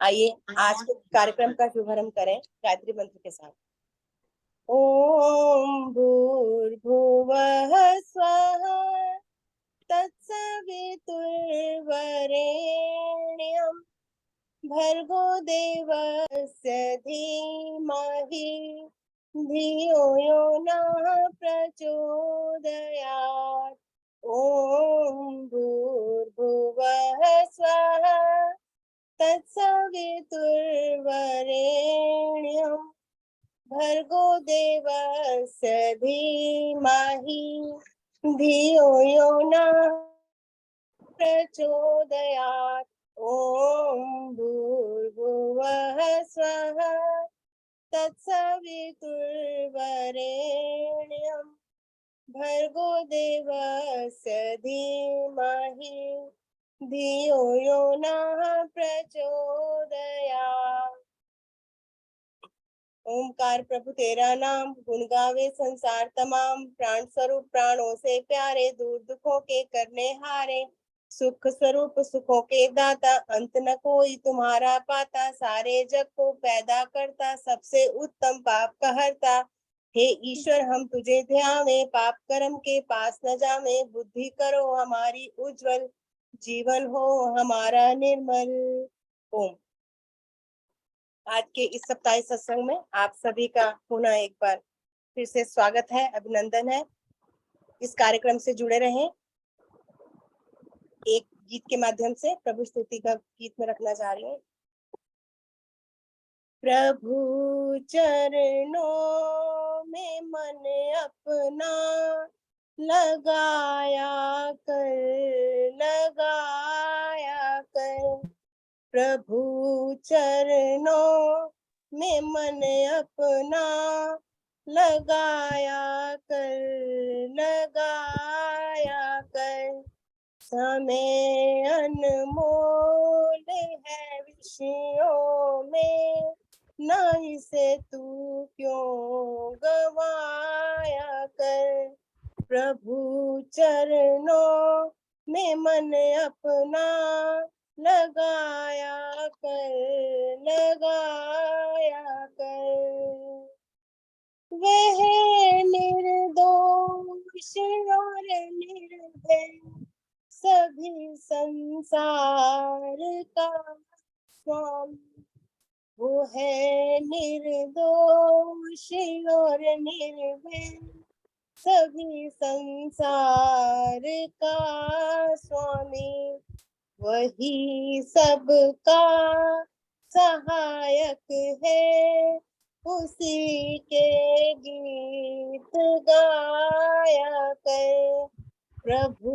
आइए आज के कार्यक्रम का शुभारंभ करें गायत्री मंत्र के साथ। ओम भूर्भुवः स्वः तत्सवितुर्वरेण्यं भर्गो देवस्य धीमहि धियो यो नः प्रचोदयात्। ओम भूर्भुवः स्वः तत्सवितुर्वरेण्यं भर्गो देवस्य धीमहि धियो यो नः प्रचोदयात्। ओम भूर्भुवः स्वः तत्सवितुर्वरेण्यं भर्गो देवस्य धीमहि धियो यो नः प्रचोदयात्। ओमकार प्रभु तेरा नाम, गुण गावे संसार तमाम। प्राण स्वरूप प्राणों से प्यारे, दूर दुखों के करने हारे। सुख स्वरूप सुखों के दाता, अंत न कोई तुम्हारा पाता। सारे जग को पैदा करता, सबसे उत्तम पाप का हरता। हे ईश्वर हम तुझे ध्यावे, पाप कर्म के पास न जावे। बुद्धि करो हमारी उज्जवल, जीवन हो हमारा निर्मल। ओम। आज के इस सप्ताही सत्संग में आप सभी का पुनः एक बार फिर से स्वागत है, अभिनंदन है। इस कार्यक्रम से जुड़े रहें। एक गीत के माध्यम से प्रभु स्तुति का गीत में रखना चाह रही हूँ। प्रभु चरणों में मन अपना लगाया कर प्रभु चरणों में मन अपना लगाया कर समय अनमोल है विषयों में, ना इसे तू क्यों गवाया कर। प्रभु चरणों में मन अपना लगाया कर वह निर्दोष और निर्भय सभी संसार का स्वामी। वो है निर्दोष और निर्भय सभी संसार का स्वामी। वही सबका सहायक है, उसी के गीत गाया कर। प्रभु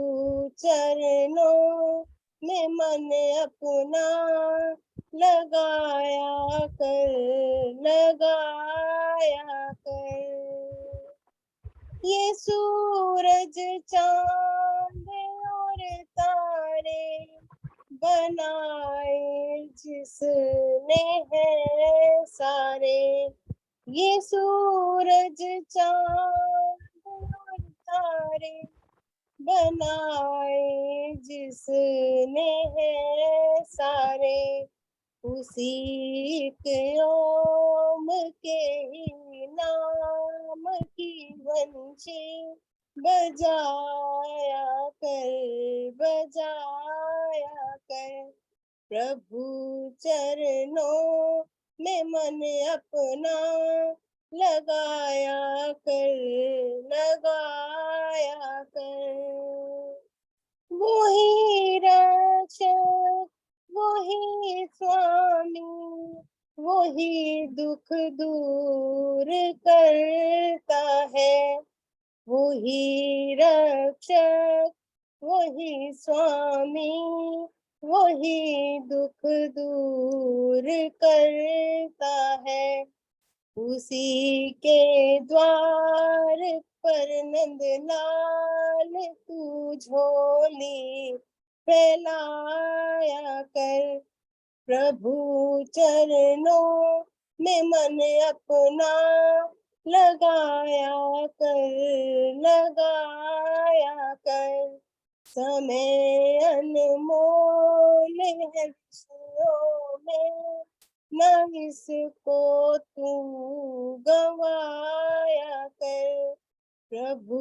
चरणों में मन अपना लगाया कर। ये सूरज चांद और तारे बनाए जिसने है सारे। ये सूरज चांद और तारे बनाए जिसने है सारे। उसी के ओम के ही नाम की वंशी बजाया कर। प्रभु चरणों में मन अपना लगाया कर। वही रक्षक वही स्वामी, वही दुख दूर करता है। वही रक्षक वही स्वामी, वही दुख दूर करता है। उसी के द्वार पर नंदलाल तू झोली फैलाया कर। प्रभु चरणों में मन अपना लगाया कर। समय अनमोल है विषयों में, न इसको तू गवाया कर। प्रभु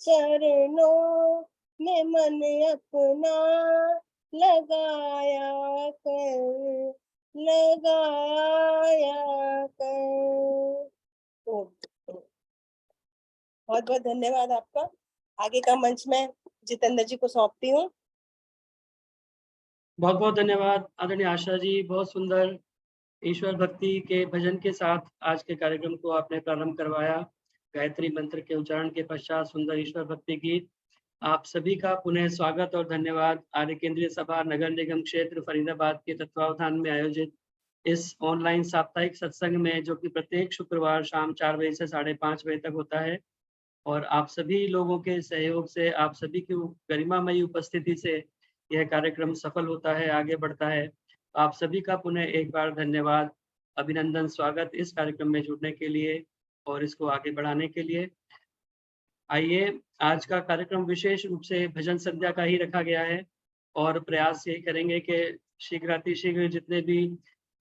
चरणों में मन अपना लगाया कर, लगाया कर। बहुत बहुत धन्यवाद आपका। आगे का मंच मैं जितेंद्र जी को सौंपती हूँ। बहुत बहुत धन्यवाद आदरणीय आशा जी। बहुत सुंदर ईश्वर भक्ति के भजन के साथ आज के कार्यक्रम को आपने प्रारंभ करवाया। गायत्री मंत्र के उच्चारण के पश्चात सुंदर ईश्वर भक्ति गीत। आप सभी का पुनः स्वागत और धन्यवाद। आर्य केंद्रीय सभा नगर निगम क्षेत्र फरीदाबाद के तत्वावधान में आयोजित इस ऑनलाइन साप्ताहिक सत्संग में, जो कि प्रत्येक शुक्रवार शाम 4 बजे से 5:30 बजे तक होता है, और आप सभी लोगों के सहयोग से, आप सभी की गरिमामयी उपस्थिति से यह कार्यक्रम सफल होता है, आगे बढ़ता है। आप सभी का पुनः एक बार धन्यवाद, अभिनंदन, स्वागत इस कार्यक्रम में जुड़ने के लिए और इसको आगे बढ़ाने के लिए। आइए, आज का कार्यक्रम विशेष रूप से भजन संध्या का ही रखा गया है और प्रयास यही करेंगे कि शीघ्रातिशीघ्र जितने भी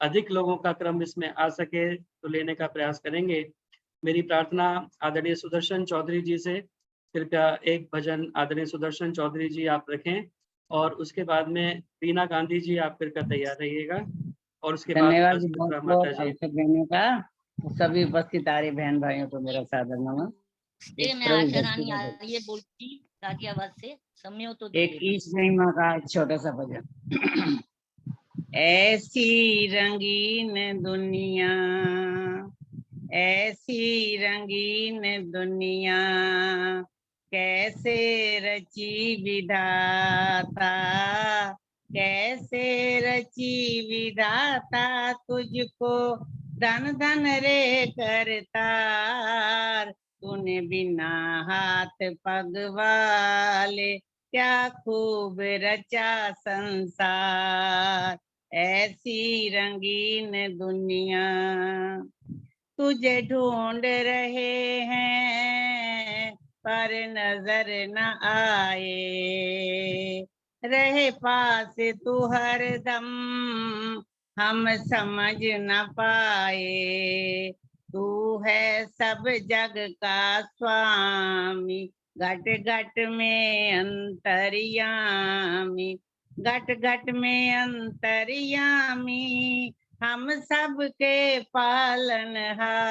अधिक लोगों का क्रम इसमें आ सके तो लेने का प्रयास करेंगे। मेरी प्रार्थना आदरणीय सुदर्शन चौधरी जी से, कृपया एक भजन आदरणीय सुदर्शन चौधरी जी आप रखें, और उसके बाद में बीना गांधी जी आप कृपया तैयार रहिएगा, और उसके बाद धन्यवाद जी, बहुत सुचित्रा बहुत माता जी। अवसर देने का। सभी उपस्थित आर्य बहन भाइयों को मेरा सादर नमन। मैं आशा रानी ये बोलती गाजियाबाद से समय तो एक ईश महिमा का छोटा सा भजन। ऐसी रंगीन दुनिया, ऐसी रंगीन दुनिया, कैसे रची विधाता, कैसे रची विधाता, तुझको धन धन रे करतार, तूने बिना हाथ पग वाले क्या खूब रचा संसार। ऐसी रंगीन दुनिया, तुझे ढूंढ रहे हैं पर नजर न आए, रहे पास तू हरदम हम समझ न पाए। तू है सब जग का स्वामी, घट घट में अंतर्यामी, घट घट में अंतर्यामी, हम सब के पालनहार।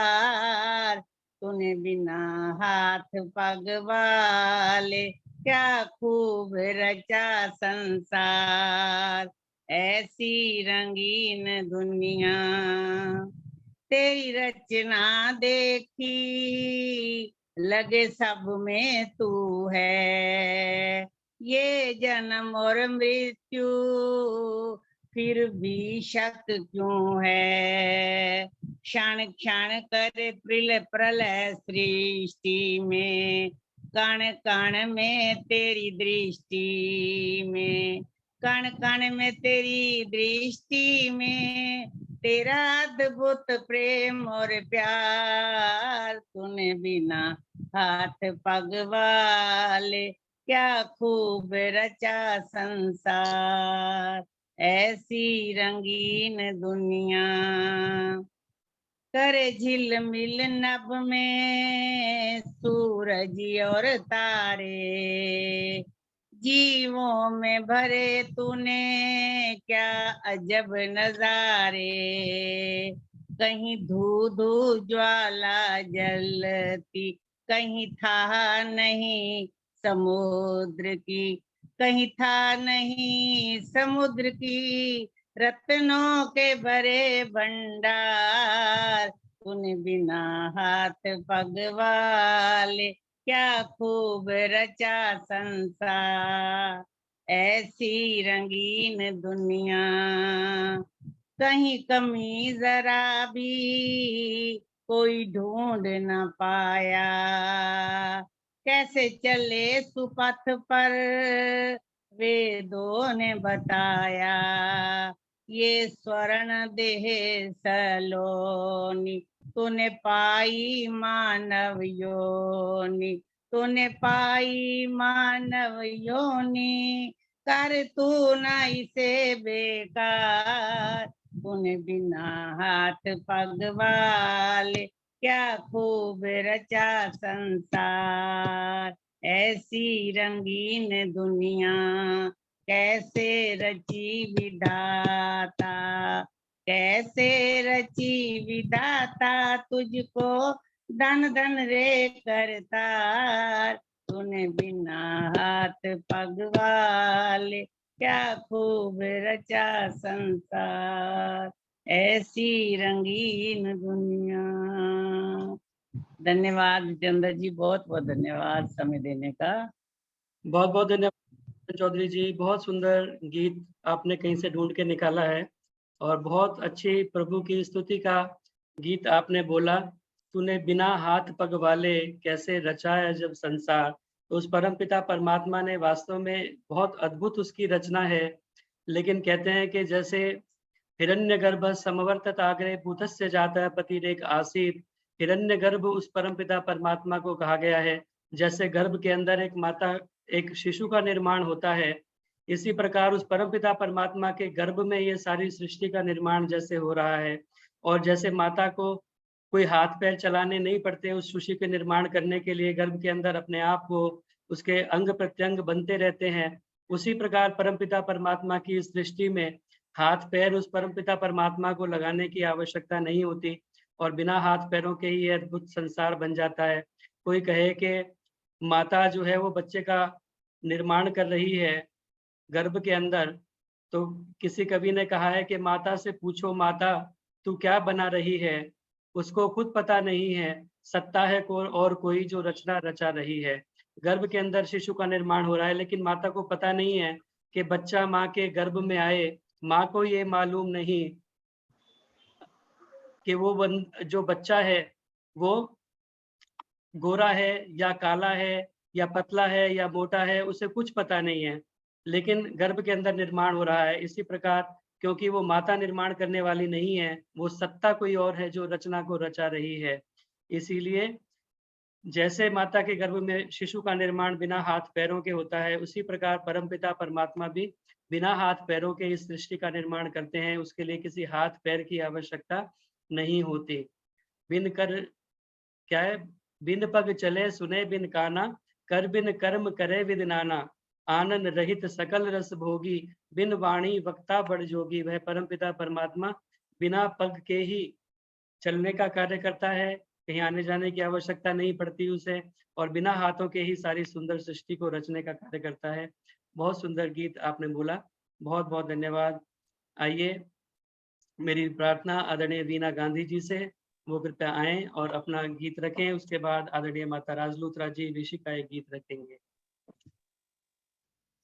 तूने बिना हाथ पग वाले क्या खूब रचा संसार। ऐसी रंगीन दुनिया, तेरी रचना देखी लगे सब में तू है, ये जन्म और मृत्यु फिर भी शक क्यों है। क्षण क्षण कर प्रलय सृष्टि में, कण कण में तेरी दृष्टि में, कण कण में तेरी दृष्टि में, तेरा अद्भुत प्रेम और प्यार। तूने बिना हाथ पग वाले क्या खूब रचा संसार। ऐसी रंगीन दुनिया, करे झिलमिल नभ में सूरज और तारे, जीवों में भरे तूने क्या अजब नजारे। कहीं धू धू ज्वाला जलती, कहीं था नहीं समुद्र की, कहीं था नहीं समुद्र की, रत्नों के भरे भंडार। तूने बिना हाथ पग वाले क्या खूब रचा संसार। ऐसी रंगीन दुनिया, कहीं कमी जरा भी कोई ढूंढ न पाया, कैसे चले सुपथ पर वेदों ने बताया। ये स्वर्ण देह सलोनी, तूने पाई मानव योनि, तूने पाई मानव योनि, कर तू न इसे बेकार। तूने बिना हाथ पग वाले क्या खूब रचा संसार। ऐसी रंगीन दुनिया कैसे रची विधाता, कैसे रची विधाता तुझको धन धन रे करतार। तूने बिना हाथ पग वाले क्या खूब रचा संसार, ऐसी रंगीन दुनिया। धन्यवाद चंद्र जी, बहुत बहुत धन्यवाद समय देने का। बहुत बहुत धन्यवाद चौधरी जी, बहुत सुंदर गीत आपने कहीं से ढूंढ के निकाला है और बहुत अच्छी प्रभु की स्तुति का गीत आपने बोला। तूने बिना हाथ पग वाले कैसे रचाया जब संसार। तो उस परमपिता परमात्मा ने वास्तव में बहुत अद्भुत उसकी रचना है। लेकिन कहते हैं कि जैसे हिरण्यगर्भ समवर्तत आग्रे भूतस्य जातः पतिरेक आसीत, हिरण्यगर्भ उस परमपिता परमात्मा को कहा गया है। जैसे गर्भ के अंदर एक माता, एक शिशु का निर्माण होता है, इसी प्रकार उस परमपिता परमात्मा के गर्भ में ये सारी सृष्टि का निर्माण जैसे हो रहा है। और जैसे माता को कोई हाथ पैर चलाने नहीं पड़ते उस शिशु के निर्माण करने के लिए, गर्भ के अंदर अपने आप वो उसके अंग प्रत्यंग बनते रहते हैं। उसी प्रकार परमपिता परमात्मा की इस सृष्टि में हाथ पैर उस परमपिता परमात्मा को लगाने की आवश्यकता नहीं होती और बिना हाथ पैरों के ही ये अद्भुत संसार बन जाता है। कोई कहे कि माता जो है वो बच्चे का निर्माण कर रही है गर्भ के अंदर, तो किसी कवि ने कहा है कि माता से पूछो माता तू क्या बना रही है, उसको खुद पता नहीं है, सत्ता है और कोई जो रचना रचा रही है। गर्भ के अंदर शिशु का निर्माण हो रहा है लेकिन माता को पता नहीं है कि बच्चा माँ के गर्भ में आए। माँ को ये मालूम नहीं कि वो जो बच्चा है वो गोरा है या काला है या पतला है या मोटा है, उसे कुछ पता नहीं है, लेकिन गर्भ के अंदर निर्माण हो रहा है। इसी प्रकार क्योंकि वो माता निर्माण करने वाली नहीं है, वो सत्ता कोई और है जो रचना को रचा रही है। इसीलिए जैसे माता के गर्भ में शिशु का निर्माण बिना हाथ पैरों के होता है, उसी प्रकार परमपिता परमात्मा भी बिना हाथ पैरों के इस सृष्टि का निर्माण करते हैं। उसके लिए किसी हाथ पैर की आवश्यकता नहीं होती। बिन कर क्या है, बिन पग चले सुने बिन काना, कर बिन कर्म करे विद नाना, आनंद रहित सकल रस भोगी, बिन वाणी वक्ता बड़ जोगी। वह परमपिता परमात्मा बिना पग के ही चलने का कार्य करता है, कहीं आने जाने की आवश्यकता नहीं पड़ती उसे, और बिना हाथों के ही सारी सुंदर सृष्टि को रचने का कार्य करता है। बहुत सुंदर गीत आपने बोला, बहुत बहुत धन्यवाद। आइए मेरी प्रार्थना आदरणीय वीना गांधी जी से, वो कृपया आएं और अपना गीत रखें। उसके बाद आदरणीय माता राजलूथरा जी ऋषि का एक गीत रखेंगे।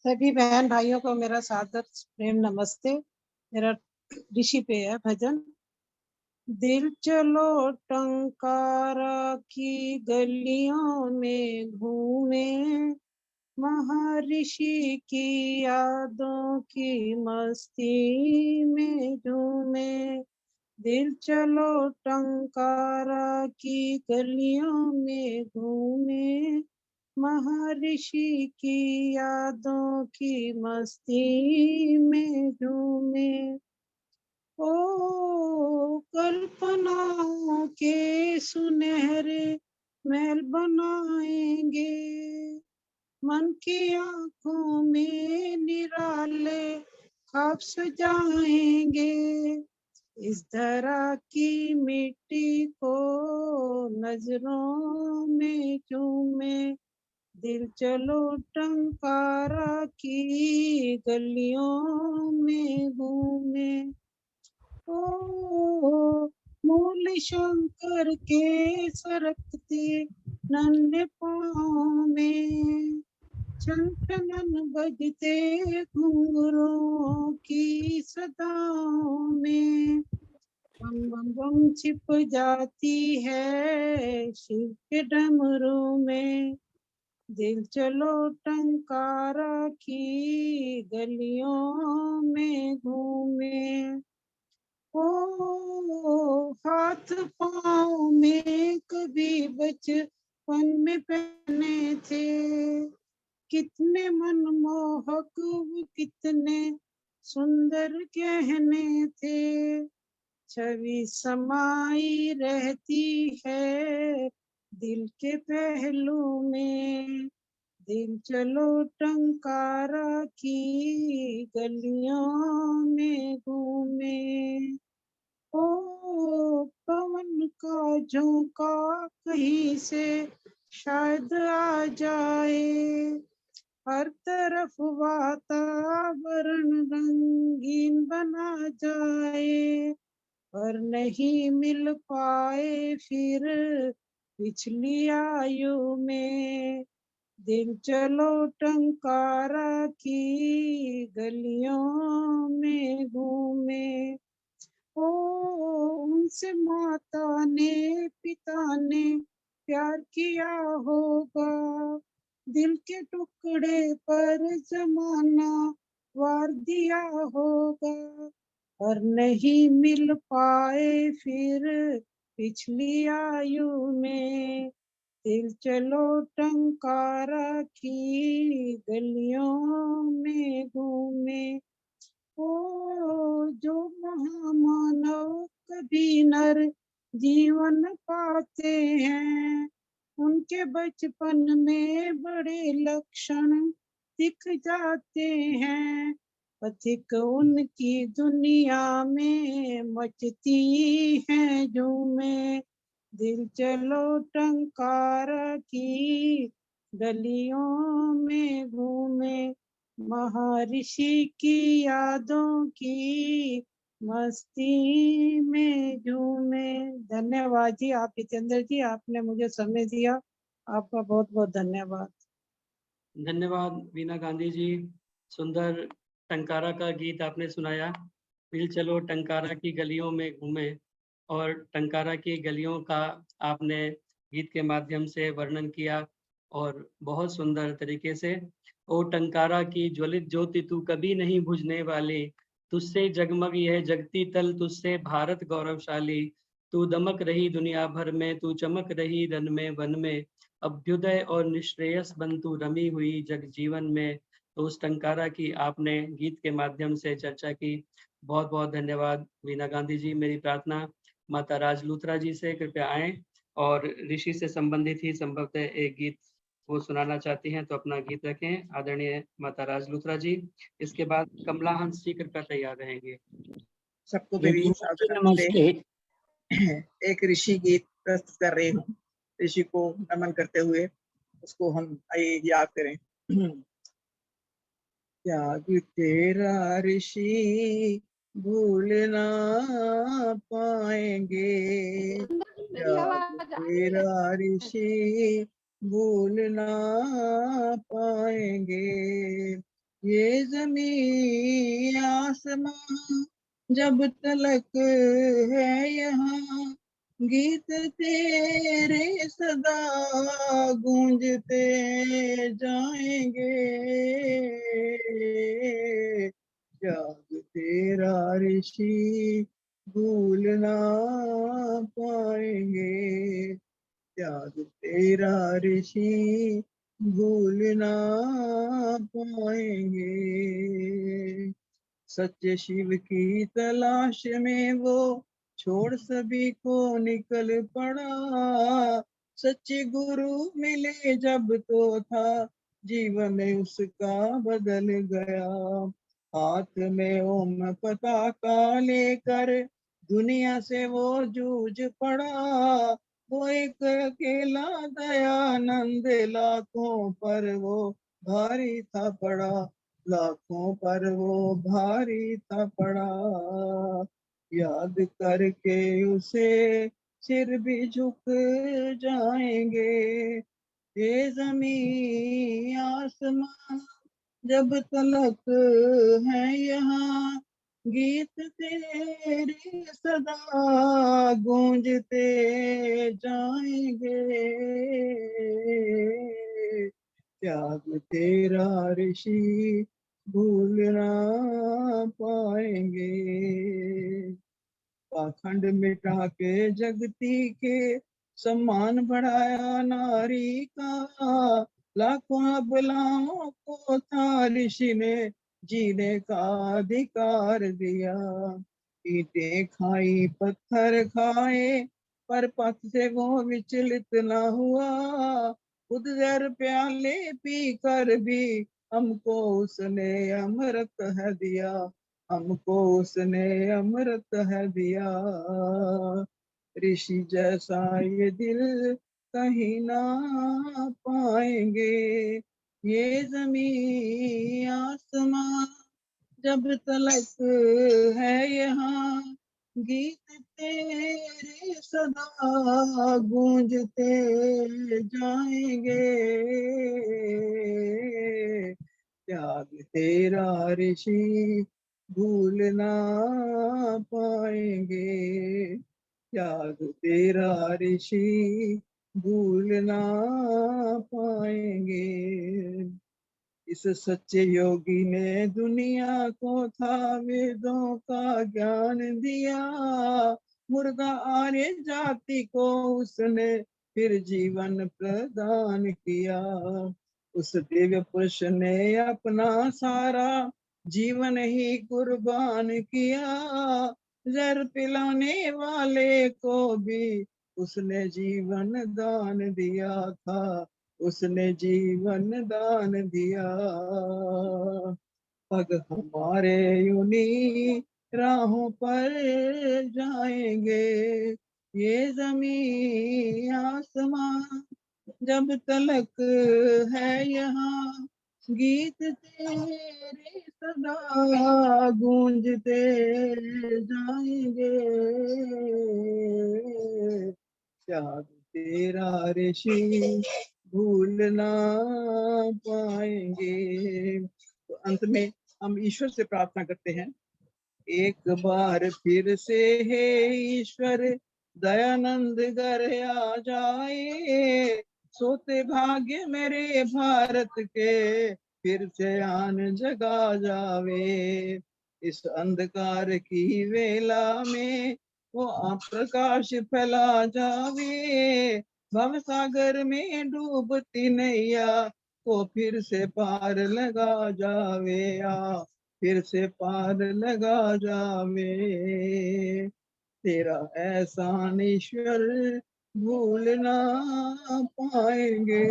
सभी बहन भाइयों को मेरा सादर प्रेम नमस्ते। मेरा ऋषि पे है भजन। दिल चलो टंकारा की गलियों में घूमे, महर्षि की यादों की मस्ती में झूमे। दिल चलो टंकारा की गलियों में घूमे, महर्षि की यादों की मस्ती में झूमे। ओ कल्पनाओं के सुनहरे महल बनाएंगे, मन की आंखों में निराले ख्वाब सजाएंगे। इस धरा की मिट्टी को नजरों में चूमे, दिल चलो टंकारा की गलियों में घूमे। ओ मूल शंकर के सरकते नन्हे पाँव में, छन छनन बजते घुंघरों की सदाओं में, बम बम बम छिप जाती है शिव के डमरू में। दिल चलो टंकारा की गलियों में घूमे। ओ हाथ पाँव में कभी बचपन में पहने थे, कितने मनमोहक कितने सुंदर गहने थे, छवि समाई रहती है दिल के पहलू में। दिल चलो टंकारा की गलियों में घूमे। ओ पवन का झोंका कहीं से शायद आ जाए, हर तरफ वातावरण रंगीन बना जाए, पर नहीं मिल पाए फिर पिछली आयु में। दिल चलो टंकारा की गलियों में घूमे। ओ उनसे माता ने पिता ने प्यार किया होगा, दिल के टुकड़े पर जमाना वार दिया होगा, पर नहीं मिल पाए फिर पिछली आयु में। दिल चलो टंकारा की गलियों में घूमे। ओ जो महामानव कभी नर जीवन पाते हैं, उनके बचपन में बड़े लक्षण दिख जाते हैं। पथिक उनकी दुनिया में मचती हैं झूमे। दिल चलो टंकारा की गलियों में घूमे। महर्षि की यादों की मस्ती में झूमे। धन्यवाद जी। आप जितेंद्र जी, आपने मुझे समय दिया, आपका बहुत बहुत धन्यवाद। धन्यवाद वीना गांधी जी। सुंदर टंकारा का गीत आपने सुनाया। दिल चलो टंकारा की गलियों में घूमे, और टंकारा की गलियों का आपने गीत के माध्यम से वर्णन किया और बहुत सुंदर तरीके से। ओ टंकारा की ज्वलित ज्योति तू कभी नहीं बुझने वाली, तुझसे जगमग यह जगती तल, तुझसे भारत गौरवशाली। तू दमक रही दुनिया भर में, तू चमक रही रन में वन में, अभ्युदय और निश्रेयस बन तू रमी हुई जग जीवन में। तो उस टंकारा की आपने गीत के माध्यम से चर्चा की। बहुत बहुत धन्यवाद वीना गांधी जी। मेरी प्रार्थना माता राज लूथरा जी से कृपया आएं, और ऋषि से संबंधित ही संभवतः एक गीत वो सुनाना चाहती हैं, तो अपना गीत रखें आदरणीय माता राज लूथरा जी। इसके बाद कमला हंस जी कृपया तैयार रहेंगे। सबको मेरी सादर नमस्ते। एक ऋषि गीत प्रस्तुत कर रही हूँ। ऋषि को नमन करते हुए उसको हम आइए याद करें। त्याग तेरा ऋषि भूल ना पाएंगे, त्याग तेरा ऋषि भूल ना पाएंगे। ये जमीन आसमां जब तलक है यहाँ, गीत तेरे सदा गूंजते जाएंगे। त्याग तेरा ऋषि भूल ना पाएंगे, त्याग तेरा ऋषि भूल ना पाएंगे। सच्चे शिव की तलाश में वो छोड़ सभी को निकल पड़ा। सच्चे गुरु मिले जब तो था जीवन उसका बदल गया। हाथ में ओम पताका लेकर दुनिया से वो जूझ पड़ा। वो एक अकेला दयानंद, लाखों पर वो भारी था पड़ा, लाखों पर वो भारी था पड़ा। याद करके उसे सिर भी झुक जाएंगे। ये जमीन आसमां जब तलक है यहाँ, गीत तेरे सदा गूंजते जाएंगे। त्याग तेरा ऋषि भूल ना पाएंगे। पाखंड मिटा के जगती के सम्मान बढ़ाया नारी का, लाखों अबलाओं को था ऋषि ने जीने का अधिकार दिया। ईंटें खाई पत्थर खाए पर पथ से वो विचलित न हुआ। खुद जहर प्याले पी कर भी हमको उसने अमृत है दिया, हमको उसने अमृत है दिया। ऋषि जैसा ये दिल कहीं ना पाएंगे, ये जमीन आसमां जब तलक है यहाँ, गीत तेरे सदा गूंजते जाएंगे। त्याग तेरा ऋषि भूल ना पाएंगे, त्याग तेरा ऋषि भूल ना पाएंगे। इस सच्चे योगी ने दुनिया को था वेदों का ज्ञान दिया। मुर्दा आर्य जाति को उसने फिर जीवन प्रदान किया। उस दिव्य पुरुष ने अपना सारा जीवन ही कुर्बान किया। जहर पिलाने वाले को भी उसने जीवन दान दिया था, उसने जीवन दान दिया। पग हमारे उन्हीं राहों पर जाएंगे, ये जमीन आसमां जब तलक है यहाँ, गीत तेरे सदा गूंजते जाएंगे। त्याग तेरा ऋषि भूल ना पाएंगे। तो अंत में हम ईश्वर से प्रार्थना करते हैं, एक बार फिर से हे ईश्वर दयानंद घर आ जाए। सोते भाग्य मेरे भारत के फिर से आन जगा जावे। इस अंधकार की वेला में वो प्रकाश फैला जावे। भव सागर में डूबती नैया को फिर से पार लगा जावे, फिर से पार लगा जावे। तेरा एहसान ईश्वर भूल ना पाएंगे,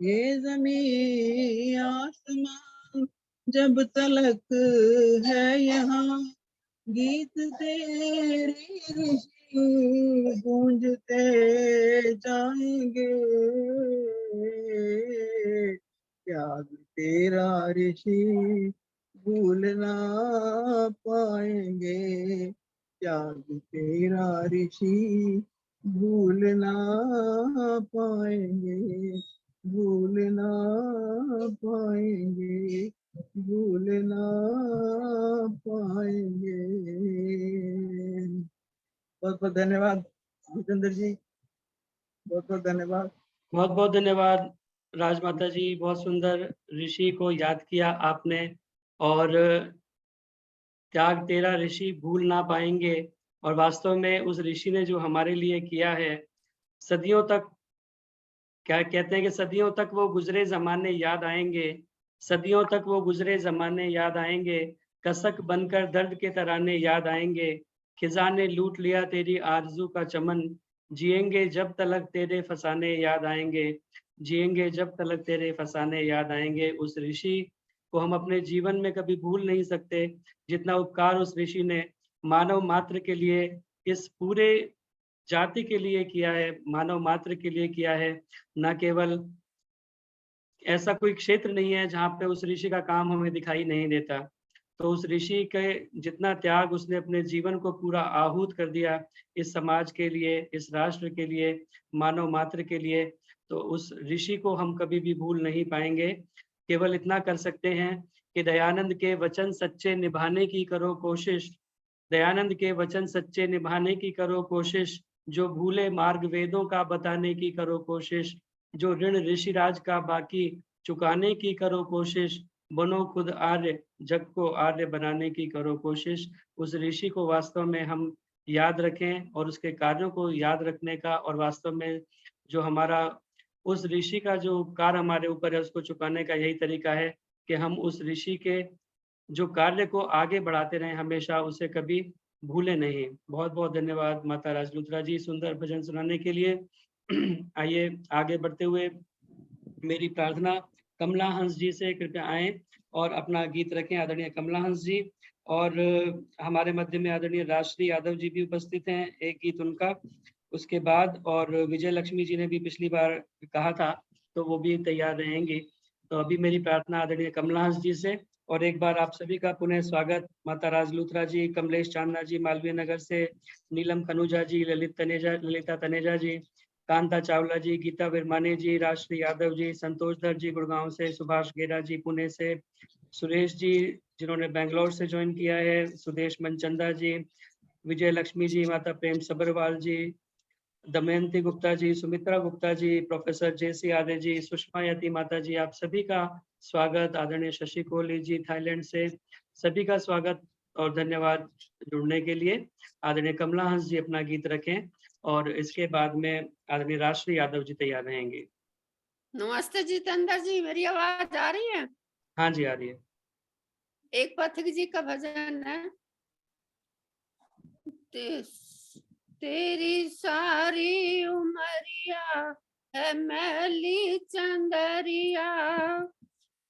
ये जमीन आसमां जब तलक है यहाँ, गीत तेरे ऋषि गूंजते जाएंगे। त्याग तेरा ऋषि भूल ना पाएंगे, त्याग तेरा ऋषि भूल ना पाएंगे, भूल ना पाएंगे, भूल ना पाएंगे। बहुत बहुत धन्यवाद जितेंद्र जी, बहुत बहुत धन्यवाद। बहुत बहुत धन्यवाद राजमाता जी, बहुत सुंदर ऋषि को याद किया आपने। और त्याग तेरा ऋषि भूल ना पाएंगे, और वास्तव में उस ऋषि ने जो हमारे लिए किया है, सदियों तक, क्या कहते हैं कि सदियों तक वो गुजरे जमाने याद आएंगे, सदियों तक वो गुजरे जमाने याद आएंगे। कसक बनकर दर्द के तराने याद आएंगे। खिजा ने लूट लिया तेरी आरज़ू का चमन, जिएंगे जब तलक तेरे फसाने याद आएंगे, जिएंगे जब तलक तेरे फसाने याद आएंगे। उस ऋषि को हम अपने जीवन में कभी भूल नहीं सकते, जितना उपकार उस ऋषि ने मानव मात्र के लिए, इस पूरे जाति के लिए किया है, मानव मात्र के लिए किया है। न केवल ऐसा कोई क्षेत्र नहीं है जहाँ पे उस ऋषि का काम हमें दिखाई नहीं देता। तो उस ऋषि के जितना त्याग, उसने अपने जीवन को पूरा आहूत कर दिया इस समाज के लिए, इस राष्ट्र के लिए, मानव मात्र के लिए। तो उस ऋषि को हम कभी भी भूल नहीं पाएंगे। केवल इतना कर सकते हैं कि दयानंद के वचन सच्चे निभाने की करो कोशिश, दयानंद के वचन सच्चे निभाने की करो कोशिश, जो भूले मार्ग वेदों का बताने की करो कोशिश, जो ऋण ऋषिराज का बाकी चुकाने की करो कोशिश, बनो खुद आर्य जग को आर्य बनाने की करो कोशिश। उस ऋषि को वास्तव में हम याद रखें, और उसके कार्यों को याद रखने का, और वास्तव में जो हमारा उस ऋषि का जो उपकार हमारे ऊपर है, उसको चुकाने का यही तरीका है कि हम उस ऋषि के जो कार्य को आगे बढ़ाते रहें, हमेशा उसे कभी भूले नहीं। बहुत बहुत धन्यवाद माता राजलुत्रा जी सुंदर भजन सुनाने के लिए। आइए आगे बढ़ते हुए मेरी प्रार्थना कमला हंस जी से कृपया आए और अपना गीत रखें। आदरणीय कमला हंस जी और हमारे मध्य में आदरणीय राजश्री यादव जी भी उपस्थित हैं, एक गीत उनका उसके बाद, और विजय लक्ष्मी जी ने भी पिछली बार कहा था तो वो भी तैयार रहेंगी। तो अभी मेरी प्रार्थना आदरणीय कमला हंस जी से, और एक बार आप सभी का पुनः स्वागत। माता राजलुत्रा जी, कमलेश चांदना जी मालवीय नगर से, नीलम कनुजा जी, ललिता तनेजा जी, कांता चावला जी, गीता विरमानी जी, राजश्री यादव जी, संतोष दर जी गुड़गांव से, सुभाष गेरा जी पुणे से, सुरेश जी जिन्होंने बेंगलोर से ज्वाइन किया है, सुदेश मनचंदा जी, विजय लक्ष्मी जी, माता प्रेम सबरवाल जी, दमयंती गुप्ता जी, सुमित्रा गुप्ता जी, प्रोफेसर जेसी आदे जी, सुषमा यति माता जी, आप सभी का स्वागत। आदरणीय शशि कोहली जी थाईलैंड से, सभी का स्वागत और धन्यवाद जुड़ने के लिए। आदरणीय कमला हंस जी अपना गीत रखें और इसके बाद में आदरणीय राजश्री यादव जी तैयार रहेंगे। नमस्ते जितेंद्र जी, मेरी आवाज आ रही है? हाँ जी आ रही है। एक पथिक जी का भजन है। तेरी सारी उमरिया है मैली चंदरिया,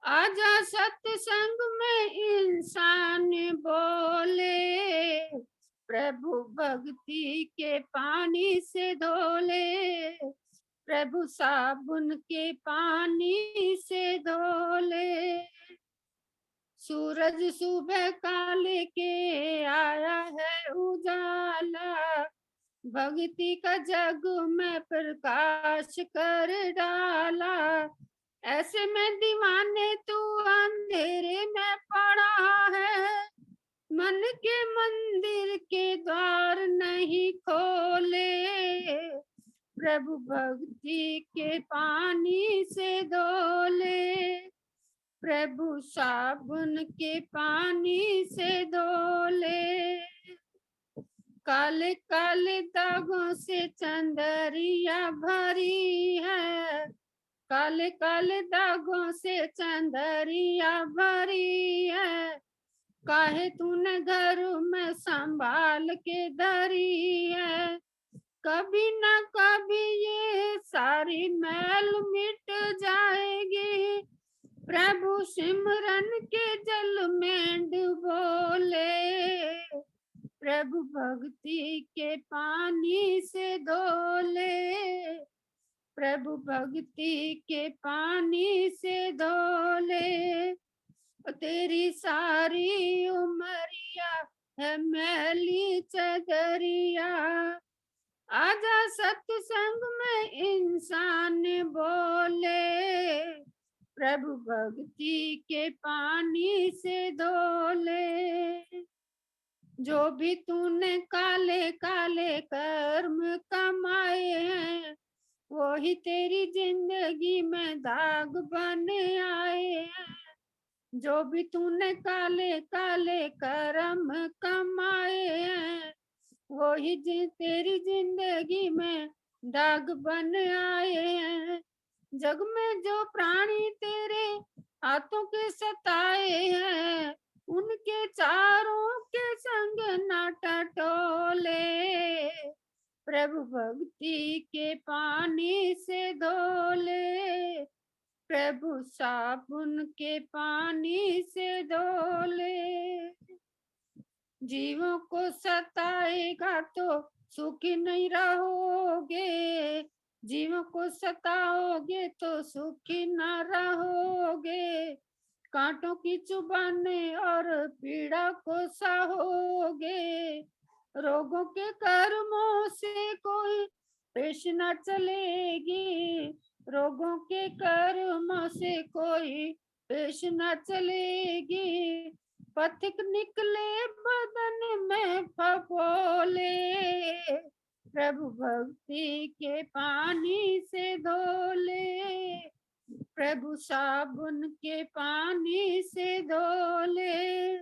आजा सत्संग में इंसान बोले, प्रभु भक्ति के पानी से धोले, प्रभु साबुन के पानी से धोले। सूरज सुबह का लेके आया है उजाला, भक्ति का जग में प्रकाश कर डाला, ऐसे में दीवाने तू अंधेरे में पड़ा है, मन के मंदिर के द्वार नहीं खोले, प्रभु भक्ति के पानी से धोले, प्रभु साबुन के पानी से धोले। काले काले दागों से चंदरिया भरी है, काले काले दागों से चंदरिया भरी है, काहे तूने घर में संभाल के धरी है, कभी ना कभी ये सारी मैल मिट जाएगी, प्रभु सिमरन के जल में डुबोले, प्रभु भक्ति के पानी से धोले, प्रभु भक्ति के पानी से धोले। तेरी सारी उमरिया है मैली चदरिया, आजा सत्संग में इंसान बोले, प्रभु भक्ति के पानी से धोले। जो भी तूने काले काले कर्म कमाए हैं, वो ही तेरी जिंदगी में दाग बन आए हैं, जो भी तूने काले काले कर्म कमाए हैं, वो ही तेरी जिंदगी में दाग बन आए हैं। जग में जो प्राणी तेरे हाथों के सताए हैं, उनके चारों के संग ना टटोले, प्रभु भक्ति के पानी से धोले, प्रभु साबुन के पानी से धोले। जीवों को सताएगा तो सुखी नहीं रहोगे, जीवों को सताओगे तो सुखी न रहोगे, कांटों की चुभन और पीड़ा को सहोगे, रोगों के कर्मों से कोई पेश न चलेगी, रोगों के कर्मों से कोई पेश न चलेगी, पथिक निकले बदन में फफोले, प्रभु भक्ति के पानी से धोले, प्रभु साबुन के पानी से धोले।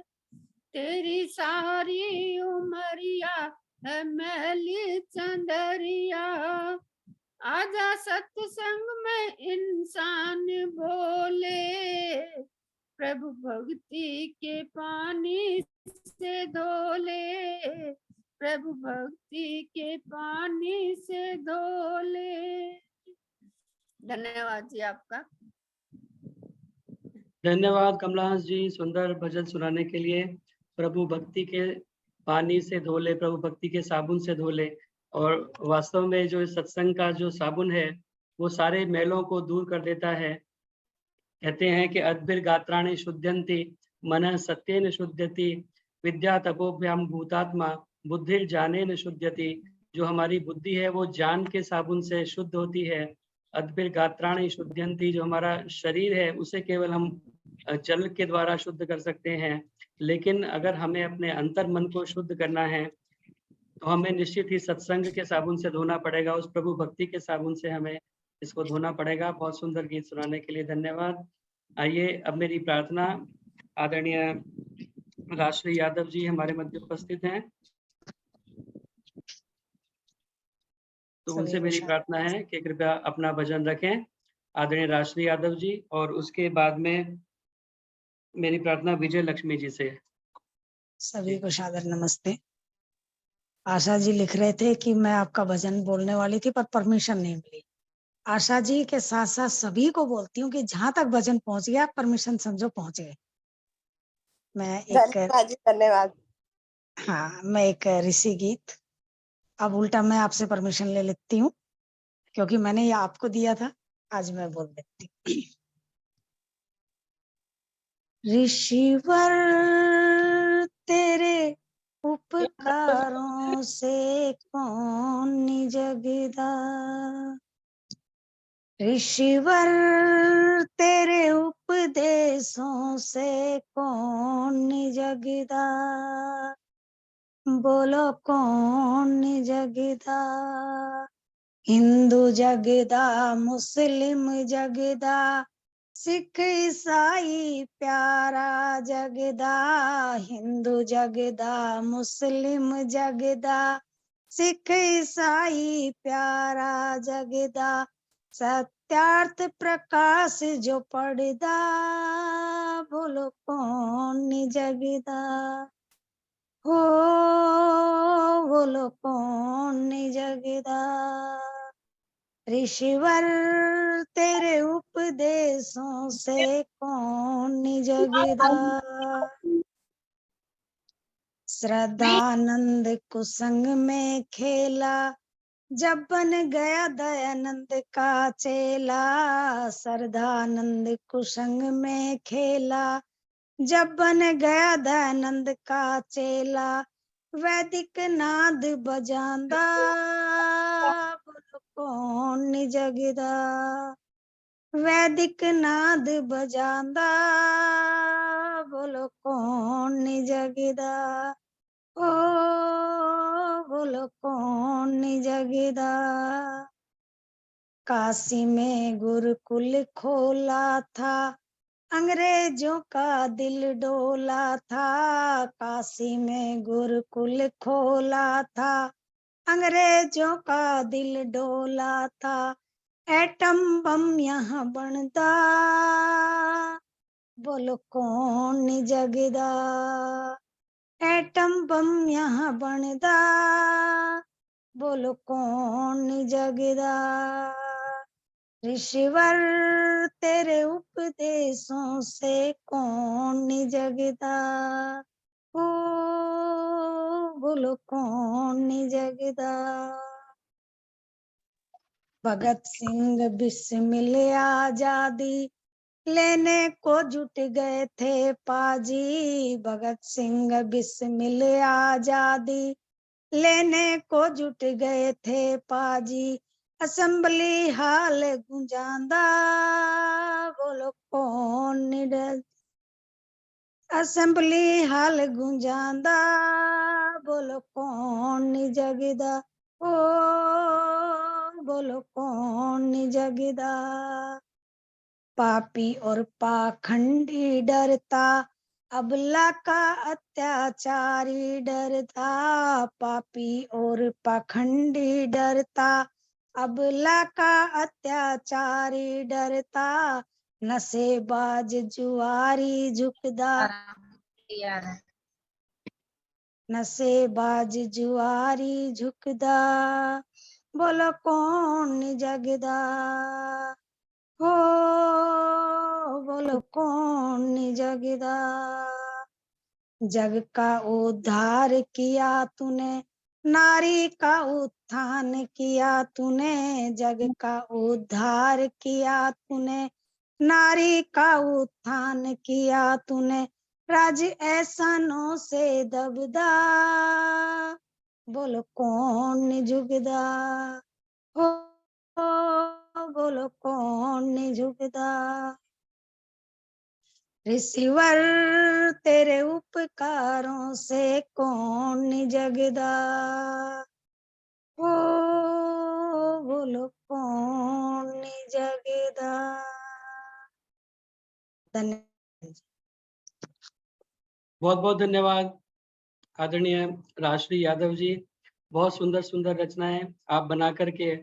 तेरी सारी उमरिया है मैली चंदरिया, आजा सत्संग में इंसान बोले, प्रभु भक्ति के पानी से धो ले, प्रभु भक्ति के पानी से धो ले। धन्यवाद जी आपका। धन्यवाद कमलाहंस जी, सुंदर भजन सुनाने के लिए। प्रभु भक्ति के पानी से धो ले, प्रभु भक्ति के साबुन से धो ले। और वास्तव में जो सत्संग का जो साबुन है वो सारे मैलों को दूर कर देता है। कहते हैं कि अद्भिर गात्राणि शुद्ध्यन्ति मनः सत्येन शुद्ध्यति विद्या तपोभ्याम भूतात्मा बुद्धिर जानेन शुद्ध्यति। जो हमारी बुद्धि है वो ज्ञान के साबुन से शुद्ध होती है। अद्भिर गात्राणि शुद्ध्यन्ति, जो हमारा शरीर है उसे केवल हम जल के द्वारा शुद्ध कर सकते हैं, लेकिन अगर हमें अपने अंतर मन को शुद्ध करना है तो हमें निश्चित ही सत्संग के साबुन से धोना पड़ेगा। उस प्रभु भक्ति के साबुन से हमें इसको धोना पड़ेगा। बहुत सुंदर गीत सुनाने के लिए धन्यवाद। आइए अब मेरी प्रार्थना, आदरणीय राजश्री यादव जी हमारे मध्य उपस्थित हैं, तो उनसे मेरी प्रार्थना है कि कृपया अपना भजन रखें, आदरणीय राजश्री यादव जी। और उसके बाद में मेरी प्रार्थना विजय लक्ष्मी जी से। सभी को सादर नमस्ते। आशा जी लिख रहे थे कि मैं आपका भजन बोलने वाली थी पर परमिशन नहीं मिली। आशा जी के साथ साथ सभी को बोलती हूँ कि जहां तक भजन पहुंच गया परमिशन समझो पहुंच गए। मैं धन्यवाद। हाँ, मैं एक ऋषि गीत अब उल्टा मैं आपसे परमिशन ले लेती हूँ क्योंकि मैंने ये आपको दिया था, आज मैं बोल देती हूँ। ऋषिवर तेरे उपकारों से कौन निजगदा, ऋषिवर तेरे उपदेशों से कौन निजगदा, बोलो कौन निजगदा। हिंदू जगदा, मुस्लिम जगदा, सिख ईसाई प्यारा जगदा, हिंदू जगदा, मुस्लिम जगदा, सिख ईसाई प्यारा जगदा, सत्यार्थ प्रकाश जो पड़दा, बोलो कौन जगदा, हो बोलो कौन जगदा। ऋषिवर तेरे उपदेशों से कौन जगदा, श्रद्धानंद कुसंग में खेला जब बन गया दयानंद का चेला, श्रद्धानंद कुसंग में खेला जब बन गया दयानंद का चेला, वैदिक नाद बजांदा, बोलो कौन जगदा, वैदिक नाद बजांदा, बोलो कौन जगदा, ओ बोलो कौन जगदा। काशी में गुरुकुल खोला था, अंग्रेजों का दिल डोला था, काशी में गुरुकुल खोला था, अंग्रेजों का दिल डोला था, एटम बम यहाँ बनता, बोलो कौन जगदा, एटम बम यहाँ बनता, बोलो कौन जगदा। ऋषिवर तेरे उपदेशों से कौन जगदा, ओ बोलो कौन जगदा। भगत सिंह बिस्मिल आजादी लेने को जुट गए थे पाजी, भगत सिंह बिस्मिल आजादी लेने को जुट गए थे पाजी, असेंबली हाल गुंजांदा, बोलो कौन निडर, असेंबली हाल गुंजांदा, बोलो कौन जगदा, ओ बोलो कौन जगदा। पापी और पाखंडी डरता, अबला का अत्याचारी डरता, पापी और पाखंडी डरता, अबला का अत्याचारी डरता, नशेबाज जुआरी झुकदा, नशेबाज जुआरी झुकदा, बोलो कौन नी जगदा, हो बोलो कौन नी जगदा। जग का उद्धार किया तूने, नारी का उत्थान किया तूने, जग का उद्धार किया तूने, नारी का उत्थान किया तूने, राज ऐसनों से दबदा, बोलो कौन नी झुकदा, हो बोलो कौन नी झुकदा। ऋषिवर तेरे उपकारों से कौन नी जगदा, ओ बोलो कौन नी जगदा। धन्यवाद। बहुत बहुत धन्यवाद आदरणीय राजश्री यादव जी। बहुत सुंदर सुंदर रचनाएं आप बना करके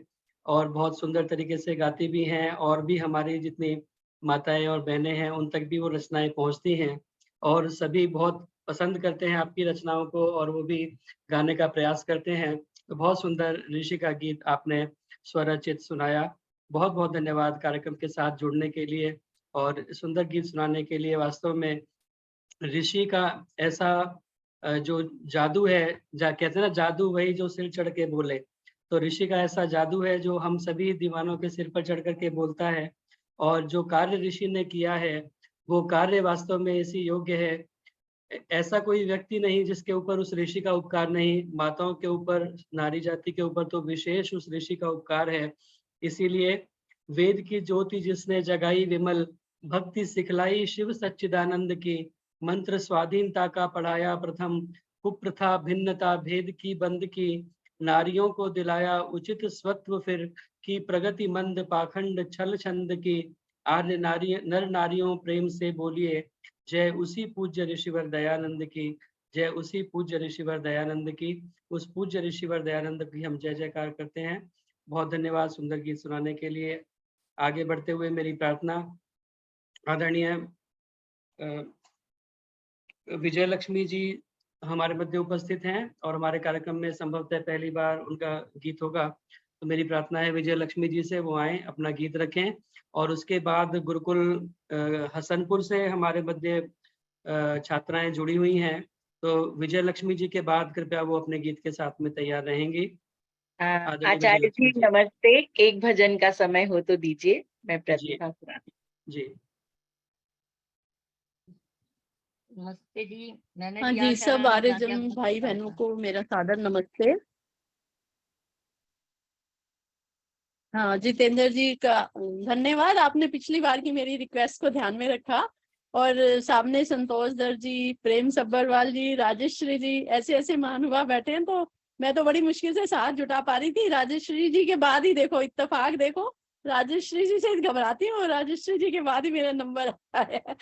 और बहुत सुंदर तरीके से गाती भी हैं, और भी हमारी जितनी माताएं और बहनें हैं उन तक भी वो रचनाएं पहुंचती हैं, और सभी बहुत पसंद करते हैं आपकी रचनाओं को, और वो भी गाने का प्रयास करते हैं। तो बहुत सुंदर ऋषि का गीत आपने स्वरचित सुनाया। बहुत बहुत धन्यवाद कार्यक्रम के साथ जुड़ने के लिए और सुंदर गीत सुनाने के लिए। वास्तव में ऋषि का ऐसा जो जादू है, कहते हैं ना, जादू वही जो सिर चढ़ के बोले। तो ऋषि का ऐसा जादू है जो हम सभी दीवानों के सिर पर चढ़ करके बोलता है, और जो कार्य ऋषि ने किया है वो कार्य वास्तव में इसी योग्य है। ऐसा कोई व्यक्ति नहीं जिसके ऊपर उस ऋषि का उपकार नहीं। माताओं के ऊपर, नारी जाति के ऊपर तो विशेष उस ऋषि का उपकार है। इसीलिए वेद की ज्योति जिसने जगाई विमल, भक्ति सिखलाई शिव सच्चिदानंद की, मंत्र स्वाधीनता का पढ़ाया प्रथम, कुप्रथा भिन्नता भेद की बंद की, नारियों को दिलाया उचित स्वत्व फिर, की प्रगति मंद पाखंड छल छंद की, आर्य नारी नर नारियों प्रेम से बोलिए, जय उसी पूज्य ऋषिवर दयानंद की, जय उसी पूज्य ऋषिवर दयानंद की। उस पूज्य ऋषिवर दयानंद की हम जय जयकार करते हैं। बहुत धन्यवाद सुंदर गीत सुनाने के लिए। आगे बढ़ते हुए मेरी प्रार्थना आदरणीय विजय लक्ष्मी जी हमारे मध्य उपस्थित हैं और हमारे कार्यक्रम में संभवतः पहली बार उनका गीत होगा। तो मेरी प्रार्थना है विजय लक्ष्मी जी से वो आए, अपना गीत रखें, और उसके बाद गुरुकुल हसनपुर से हमारे मध्य छात्राएं जुड़ी हुई हैं। तो विजय लक्ष्मी जी के बाद कृपया वो अपने गीत के साथ में तैयार रहेंगी। आचार्य जी नमस्ते, एक भजन का समय हो तो दीजिए, मैं प्रतिभा जी। नमस्ते जी। मैंने हाँ जी, सब आर्यजन भाई बहनों को मेरा सादर नमस्ते। हाँ, जितेंद्र जी का धन्यवाद, आपने पिछली बार की मेरी रिक्वेस्ट को ध्यान में रखा, और सामने संतोष दर जी, प्रेम सब्बरवाल जी, राजेश्वरी जी, ऐसे ऐसे महानुभाव बैठे हैं, तो मैं तो बड़ी मुश्किल से साथ जुटा पा रही थी। राजेश्वरी जी के बाद ही देखो इत्तेफाक, देखो राजेश्वरी जी से घबराती हूँ और राजेश्वरी जी के बाद ही मेरा नंबर आया।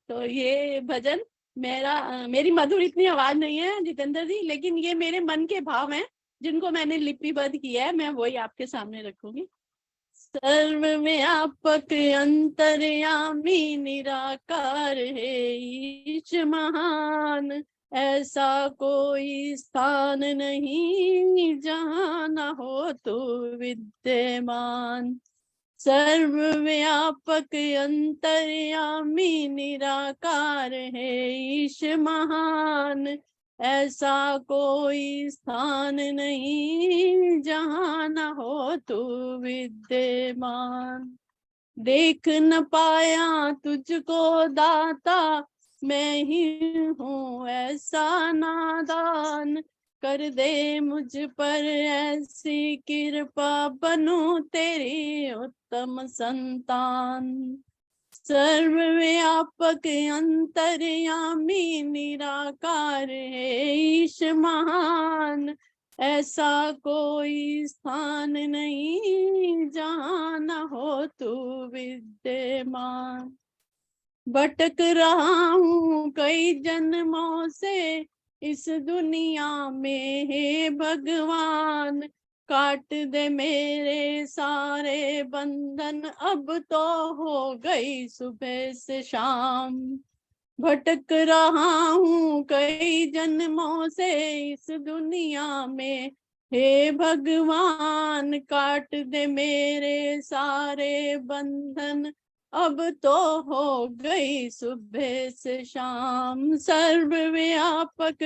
तो ये भजन मेरी मधुर इतनी आवाज नहीं है जितेंद्र जी, लेकिन ये मेरे मन के भाव हैं जिनको मैंने लिपिबद्ध किया है, मैं वही आपके सामने रखूंगी। सर्वव्यापक अंतर्यामी निराकार है ईश महान, ऐसा कोई स्थान नहीं जहाँ न हो तो विद्यमान। सर्वव्यापक अंतर्यामी निराकार है ईश महान, ऐसा कोई स्थान नहीं जहाँ न हो तू विद्यमान। देख न पाया तुझको दाता, मैं ही हूँ ऐसा नादान, कर दे मुझ पर ऐसी कृपा, बनूं तेरी उत्तम संतान। सर्वव्यापक अंतर्यामी निराकार है ईश महान, ऐसा कोई स्थान नहीं जहाँ न हो तू विद्यमान। भटक रहा हूँ कई जन्मों से इस दुनिया में हे भगवान, काट दे मेरे सारे बंधन, अब तो हो गई सुबह से शाम। भटक रहा हूँ कई जन्मों से इस दुनिया में, हे भगवान काट दे मेरे सारे बंधन, अब तो हो गई सुबह से शाम। सर्वव्यापक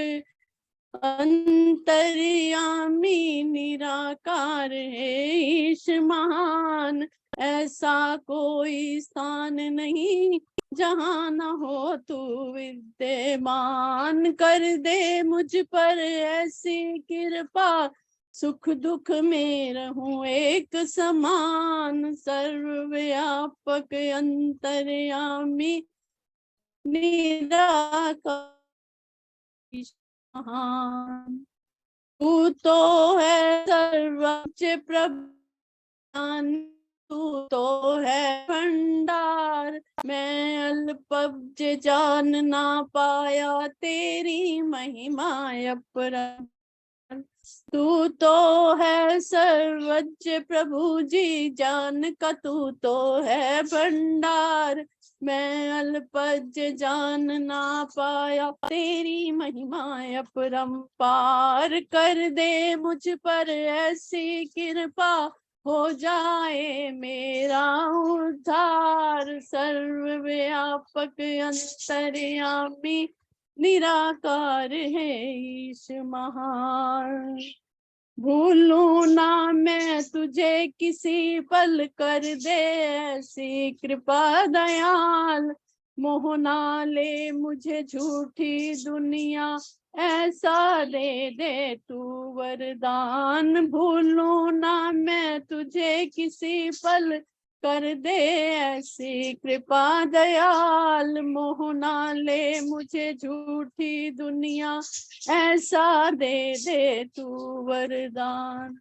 अंतर्यामी निराकार है ईश महान, ऐसा कोई स्थान नहीं जहाँ न हो तू विद्यमान। कर दे मुझ पर ऐसी कृपा, सुख दुख में रहूं एक समान। सर्वव्यापक अंतर्यामी निराकार महान, तू तो है सर्वोच्च प्रभु, तू तो है भंडार। मैं अल्पज्ञ जान ना पाया तेरी महिमा अपरंपार। तू तो है सर्वोच्च प्रभु जी, जान का तू तो है भंडार। मैं अल्पज्ञ जान ना पाया तेरी महिमा अपरंपार। कर दे मुझ पर ऐसी कृपा, हो जाए मेरा उद्धार। सर्वव्यापक अंतर्यामी निराकार है ईश महान। भूलूं ना मैं तुझे किसी पल, कर दे ऐसी कृपा दयाल। मोह ना ले मुझे झूठी दुनिया, ऐसा दे दे तू वरदान। भूलूं ना मैं तुझे किसी पल, कर दे ऐसी कृपा दयाल। मोह ना ले मुझे झूठी दुनिया, ऐसा दे दे तू वरदान।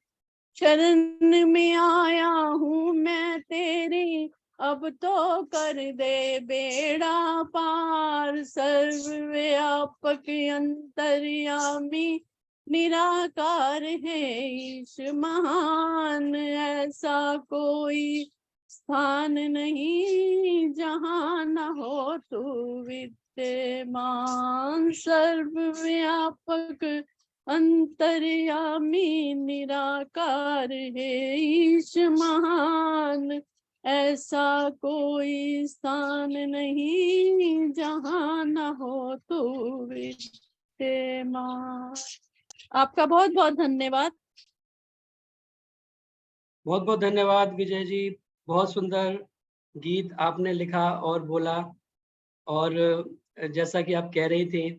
शरण में आया हूँ मैं तेरी, अब तो कर दे बेड़ा पार। सर्वव्यापक अंतर्यामी निराकार है ईश महान, ऐसा कोई स्थान नहीं जहाँ न हो तू विद्यमान। सर्वव्यापक अंतर्यामी निराकार है ईश महान, ऐसा कोई स्थान नहीं जहाँ न हो तू विद्यमान। आपका बहुत बहुत धन्यवाद। बहुत बहुत धन्यवाद विजय जी, बहुत सुंदर गीत आपने लिखा और बोला। और जैसा कि आप कह रही थी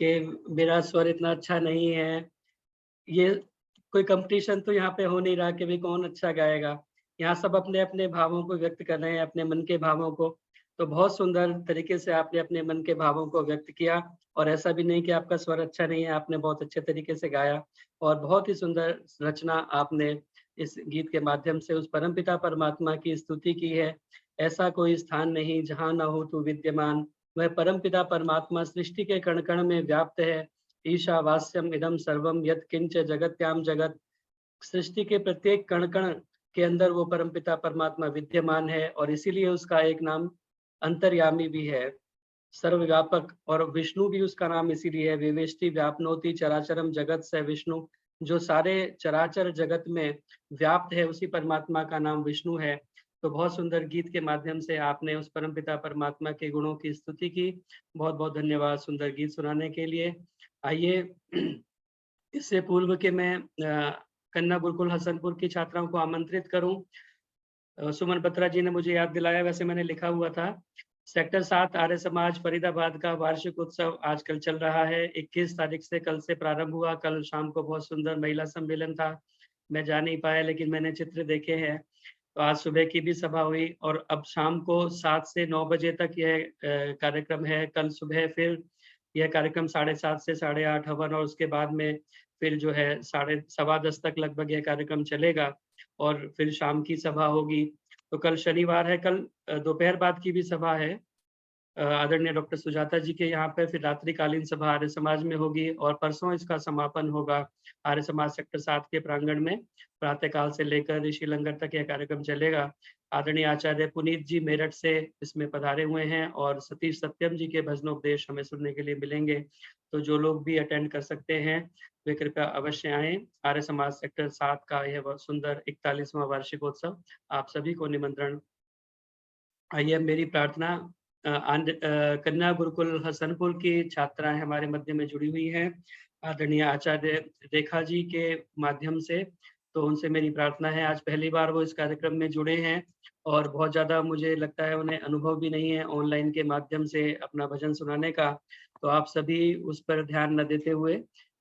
कि मेरा स्वर इतना अच्छा नहीं है, ये कोई कंपटीशन तो यहाँ पे हो नहीं रहा कि भी कौन अच्छा गाएगा। यहाँ सब अपने अपने भावों को व्यक्त कर रहे हैं, अपने मन के भावों को। तो बहुत सुंदर तरीके से आपने अपने मन के भावों को व्यक्त किया, और ऐसा भी नहीं कि आपका स्वर अच्छा नहीं है, आपने बहुत अच्छे तरीके से गाया। और बहुत ही सुंदर रचना आपने इस गीत के माध्यम से उस परमपिता परमात्मा की स्तुति की है। ऐसा कोई स्थान नहीं जहाँ न हो तू विद्यमान। वह परमपिता परमात्मा सृष्टि के कण कण में व्याप्त है। ईशावास्यम इदम सर्वम यत् किंच जगत्याम जगत। सृष्टि के प्रत्येक कण कण के अंदर वो परमपिता परमात्मा विद्यमान है, और इसीलिए उसका एक नाम अंतर्यामी भी है, सर्वव्यापक। और विष्णु भी उसका नाम इसीलिए है, विवेष्टि व्यापनोति चराचरम जगत से विष्णु। जो सारे चराचर जगत में व्याप्त है, उसी परमात्मा का नाम विष्णु है। तो बहुत सुंदर गीत के माध्यम से आपने उस परमपिता परमात्मा के गुणों की स्तुति की। बहुत बहुत धन्यवाद सुंदर गीत सुनाने के लिए। आइए, इससे पूर्व के मैं कन्या गुरुकुल हसनपुर की छात्राओं को आमंत्रित करूं। सुमन बत्रा जी ने मुझे याद दिलाया, वैसे मैंने लिखा हुआ था। सेक्टर 7 आर्य समाज फरीदाबाद का वार्षिक उत्सव आजकल चल रहा है। 21 तारीख से कल से प्रारंभ हुआ। कल शाम को बहुत सुंदर महिला सम्मेलन था, मैं जा नहीं पाया, लेकिन मैंने चित्र देखे हैं। तो आज सुबह की भी सभा हुई, और अब शाम को 7 से 9 बजे तक यह कार्यक्रम है। कल सुबह फिर यह कार्यक्रम 7:30 से 8:30 हवन, और उसके बाद में फिर जो है 10:15 तक लगभग यह कार्यक्रम चलेगा, और फिर शाम की सभा होगी। तो कल शनिवार है, कल दोपहर बाद की भी सभा है, आदरणीय डॉक्टर सुजाता जी के यहाँ पे फिर रात्रिकालीन सभा आर्य समाज में होगी और परसों इसका समापन होगा आर्य समाज सेक्टर 7 के प्रांगण में। प्रातःकाल से लेकर ऋषि लंगर तक यह कार्यक्रम चलेगा। आदरणीय आचार्य पुनीत जी मेरठ से इसमें पधारे हुए हैं और सतीश सत्यम जी के भजनोपदेश हमें सुनने के लिए मिलेंगे। तो जो लोग भी अटेंड कर सकते हैं वे कृपया अवश्य आएं। आर्य समाज सेक्टर 7 का यह बहुत सुंदर 41वां वार्षिकोत्सव, आप सभी को निमंत्रण। आइए मेरी प्रार्थना, कन्या गुरुकुल हसनपुर की छात्राएं हमारे मध्य में जुड़ी हुई हैं आदरणीय आचार्य रेखा जी के माध्यम से। तो उनसे मेरी प्रार्थना है, आज पहली बार वो इस कार्यक्रम में जुड़े हैं और बहुत ज़्यादा मुझे लगता है उन्हें अनुभव भी नहीं है ऑनलाइन के माध्यम से अपना भजन सुनाने का। तो आप सभी उस पर ध्यान न देते हुए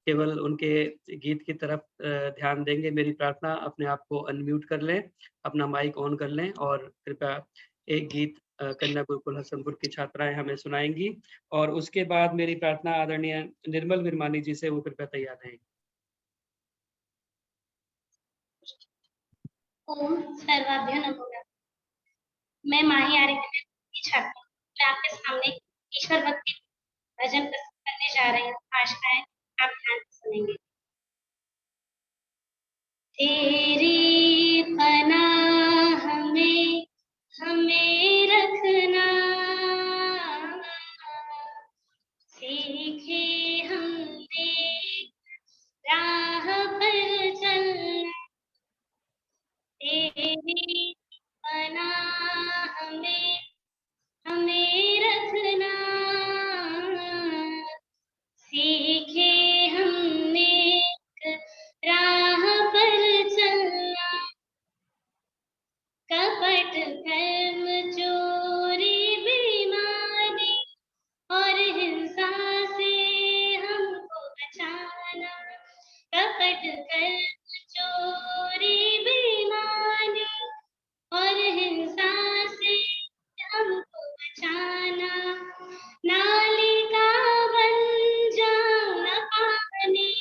केवल उनके गीत की तरफ ध्यान देंगे। मेरी प्रार्थना, अपने आप को अनम्यूट कर लें, अपना माइक ऑन कर लें और कृपया एक गीत कन्या गुरुकुल हसनपुर की छात्राएं हमें सुनाएंगी और उसके बाद मेरी प्रार्थना आदरणीय निर्मल विरमानी जी से वो कृपया तैयार रहें। ओम सर्वाभ्यो नमो नमः। मैं माही आर्य की छात्रा हूं। मैं आपके सामने ईश्वर भक्ति भजन प्रस्तुत करने जा रही हूँ। आशा है आप ध्यान से सुनेंगे। तेरी पनाह में हमें रखना, सीखे हमने राह पर चलना। तेरी पनाह में हमें रखना, सीखे हमने राह पर चलना। कपट कर्म चोरी बेईमानी और हिंसा से हमको बचाना। कपट कर्म चोरी बेईमानी और हिंसा से हमको बचाना। नाली का बन जाऊं न पानी,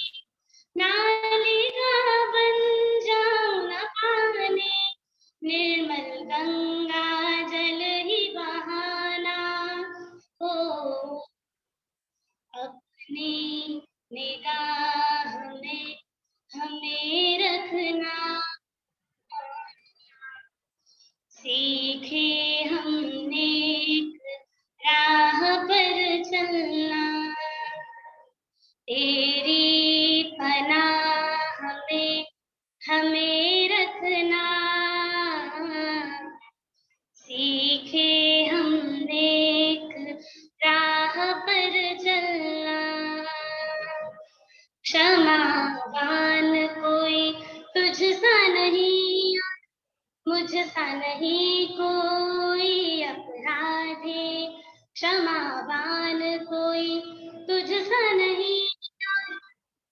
नाली का बन जाऊं न पानी, निर्मल गंगा जल ही बहाना। हो अपनी निगाह में हमें रखना, सीखे हमने राह पर चलना। तेरी पनाह में हमें रखना, सीखे हमने राह पर चलना। क्षमावान कोई तुझसा नहीं, मुझसा नहीं कोई अपराधी। क्षमावान कोई तुझसा नहीं,